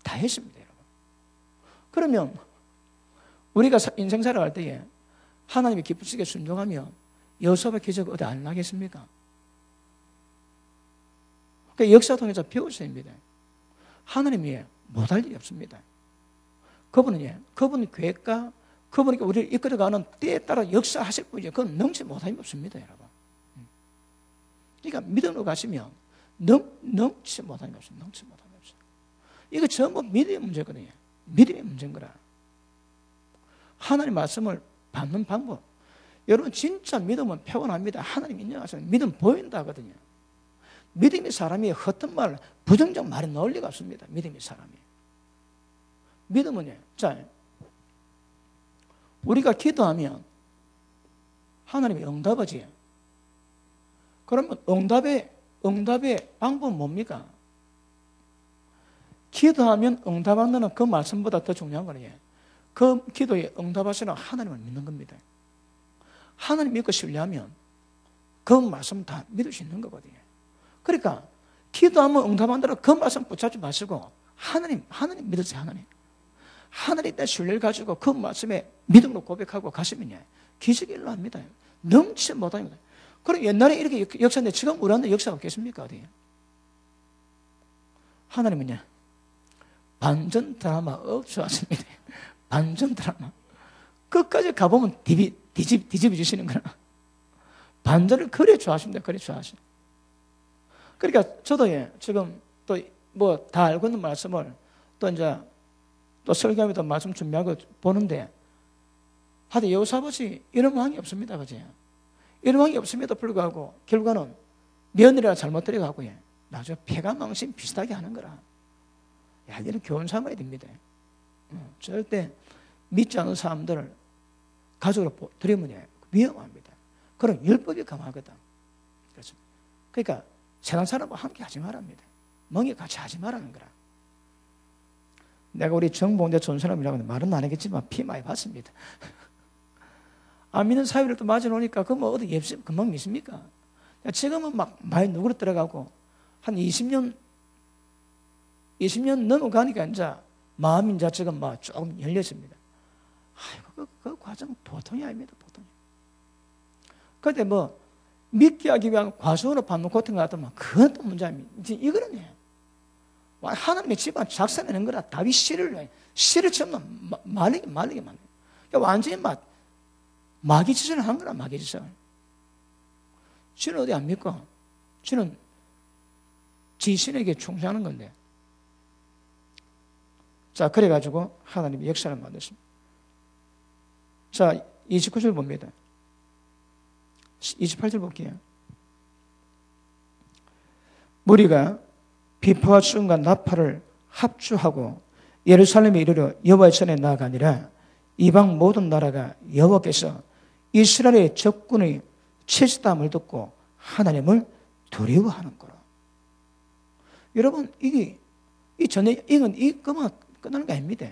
다 했습니다, 여러분. 그러면 우리가 인생살을 할 때에 하나님이 기쁘시게 순종하면 여호사밧 기적 어디 안 나겠습니까? 그러니까 역사 통해서 배우셔야 합니다. 하나님이 못할 일이 없습니다. 그분은 계획가, 그분이 우리를 이끌어가는 때에 따라 역사하실 분이죠. 그건 넘지 못함이 없습니다, 여러분. 그러니까 믿음으로 가시면 넘지 못함이 없어요. 넘지 못함이 없어요. 이거 전부 믿음의 문제거든요. 믿음의 문제인 거라. 하나님 말씀을 받는 방법. 여러분 진짜 믿음은 표현합니다. 하나님 인정하시면 믿음 보인다 하거든요. 믿음의 사람이 헛된 말, 부정적 말이 나올 리가 없습니다. 믿음의 사람이. 믿음은 자, 우리가 기도하면 하나님이 응답하지. 그러면 응답의 방법은 뭡니까? 기도하면 응답한다는 그 말씀보다 더 중요한 거예요. 그 기도에 응답하시는 하나님을 믿는 겁니다. 하나님 믿고 신뢰하면 그 말씀 다 믿을 수 있는 거거든요. 그러니까 기도하면 응답한다는 그 말씀 붙잡지 마시고 하나님 믿으세요. 하나님 때 신뢰를 가지고 그 말씀에 믿음으로 고백하고 가시면 기적이 일어납니다. 넘치지 못합니다. 그럼 옛날에 이렇게 역사인데 지금 우리한테 역사가 없겠습니까? 어디에? 하나님은요, 반전 드라마 없어하십니다. 반전 드라마. 끝까지 가보면 뒤집어 주시는 거라. 반전을 그래 좋아하십니다. 그래 좋아하십니다. 그러니까 저도 지금 또 뭐 다 알고 있는 말씀을 또 이제 또 설교하면서 말씀 준비하고 보는데 하여튼 여호사밧이 이런 왕이 없습니다. 그지? 이런 왕이 없음에도 불구하고 결과는 며느리가 잘못 들어가고 나중에 폐가망신 비슷하게 하는 거라. 야, 이런 교훈 삼아야 됩니다. 절대 믿지 않는 사람들을 가족으로 들이면 위험합니다. 그럼 율법이 강하거든. 그러니까 세상 사람과 함께 하지 말랍니다. 멍에 같이 하지 말라는 거라. 내가 우리 정봉대 좋은 사람이라고 말은 안 하겠지만 피 많이 봤습니다. 안 믿는 사회를 또 맞아놓으니까 그럼 뭐 어디 금방 믿습니까? 지금은 막 많이 누그러 들어가고 한 20년 넘어가니까 이제 마음이 이제 지금 막 조금 열렸습니다. 아이고, 그 과정 보통이 아닙니다, 보통. 그런데 뭐 믿게 하기 위한 과수원을 받는 고통 같으면 그건 또 문제입니다. 이거는 하나님의 집안 작살내는 거라. 다윗 씨를 처음 말리게. 그러니까 완전히 마귀짓을 한 거라, 마귀짓을. 쥐는 어디 안 믿고? 쥐는 지 신에게 충성하는 건데. 자, 그래가지고 하나님이 역사를 만드십니다. 자, 29절 봅니다. 28절 볼게요. 무리가 비파와 추음과 나팔을 합주하고 예루살렘에 이르러 여호와의 전에 나아가니라. 이방 모든 나라가 여호와께서 이스라엘의 적군의 체스담을 듣고 하나님을 두려워하는 거라. 여러분, 이건 이것만 끝나는 게 아닙니다.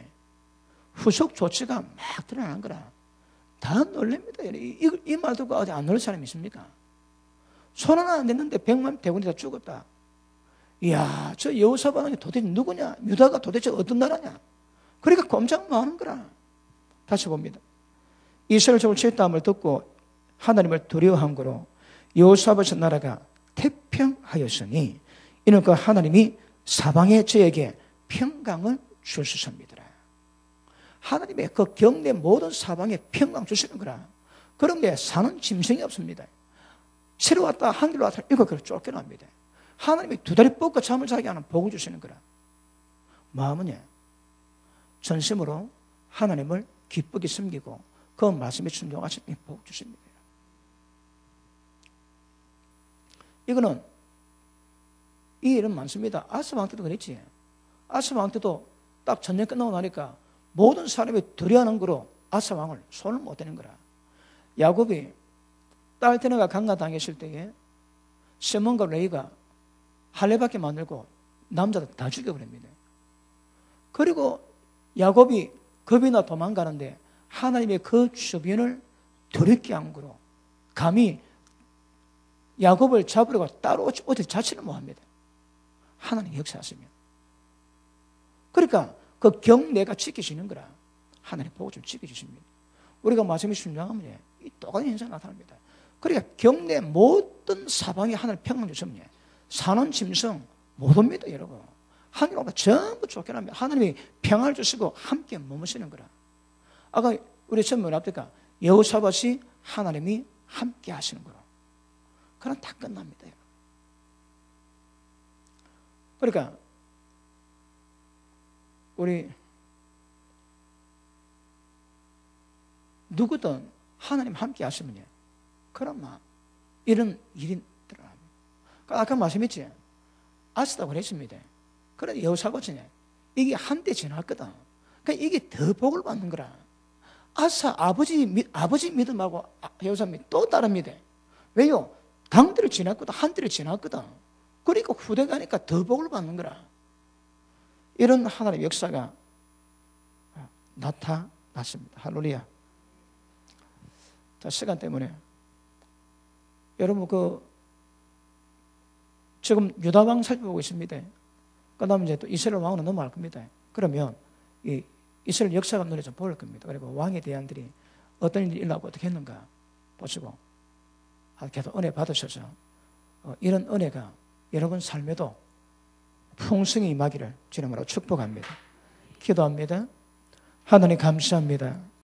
후속 조치가 막 드러나는 거라. 다 놀랍니다. 이 말 듣고 어디 안 놀랄 사람이 있습니까? 손 하나 안 댔는데 100만 대군이 다 죽었다. 이야, 저 여호사밧이 도대체 누구냐? 유다가 도대체 어떤 나라냐? 그러니까 꼼짝 마는 거라. 다시 봅니다. 이스라엘 족을 체스담을 듣고 하나님을 두려워한 거로 여호사밧의 나라가 태평하였으니 이는 그 하나님이 사방의 저에게 평강을 주셨습니다. 하나님의 그 경내 모든 사방에 평강 주시는 거라. 그런데 사는 짐승이 없습니다. 새로 왔다 한 길로 왔다 이거 그걸 쫓겨납니다. 하나님이 두 다리 뻗고 잠을 자게 하는 복을 주시는 거라. 마음은 전심으로 하나님을 기쁘게 섬기고 그 말씀에 순종하시는 복 주십니다. 이거는 이 일은 많습니다. 아스 왕 때도 그랬지. 아스 왕 때도 딱 전쟁 끝나고 나니까 모든 사람이 두려워하는 거로 아스 왕을 손을 못 대는 거라. 야곱이 딸 데나가 강간당했을 때에 시몬과 레이가 할례받게 만들고 남자들 다 죽여버립니다. 그리고 야곱이 겁이 나 도망가는데 하나님의 그 주변을 두렵게 한 거로 감히 야곱을 잡으려고 따로 어디 자치를 못합니다. 하나님 역사하시면. 그러니까 그 경내가 지켜지는 거라. 하나님 보고 좀 지켜주십니다. 우리가 말씀에 순종하면 이 똑같은 현상이 나타납니다. 그러니까 경내 모든 사방에 하나님 평강 주시면 사는 짐승 못 옵니다, 여러분. 하늘로가 전부 쫓겨납니다. 하나님이 평화를 주시고 함께 머무시는 거라. 아까 우리 처음에 뭐랍니까? 여호사밧이 하나님이 함께 하시는 거라. 그럼 다 끝납니다. 그러니까 우리 누구든 하나님 함께 하시면요. 그럼 이런 일이 드러납니다. 아까 말씀했지? 아스다고 그랬습니다. 그런데 여호사밧이 이게 한때 지났거든. 그러니까 이게 더 복을 받는 거라. 아사 아버지 믿음하고 여호사님이 또 다릅니다. 왜요? 당대를 지났거든. 한대를 지났거든. 그러니까 후대 가니까 더 복을 받는 거라. 이런 하나님의 역사가 나타났습니다. 할렐루야. 자, 시간 때문에 여러분 지금 유다 왕 살펴보고 있습니다. 그다음 이제 또 이스라엘 왕으로 넘어갈 겁니다. 그러면 이 이스라엘 역사가 눈에 좀 보일 겁니다. 그리고 왕에 대한들이 어떤 일이 일어나고 어떻게 했는가 보시고 계속 은혜 받으셔서 이런 은혜가 여러분 삶에도 풍성히 임하기를 주님으로 축복합니다. 기도합니다. 하나님 감사합니다.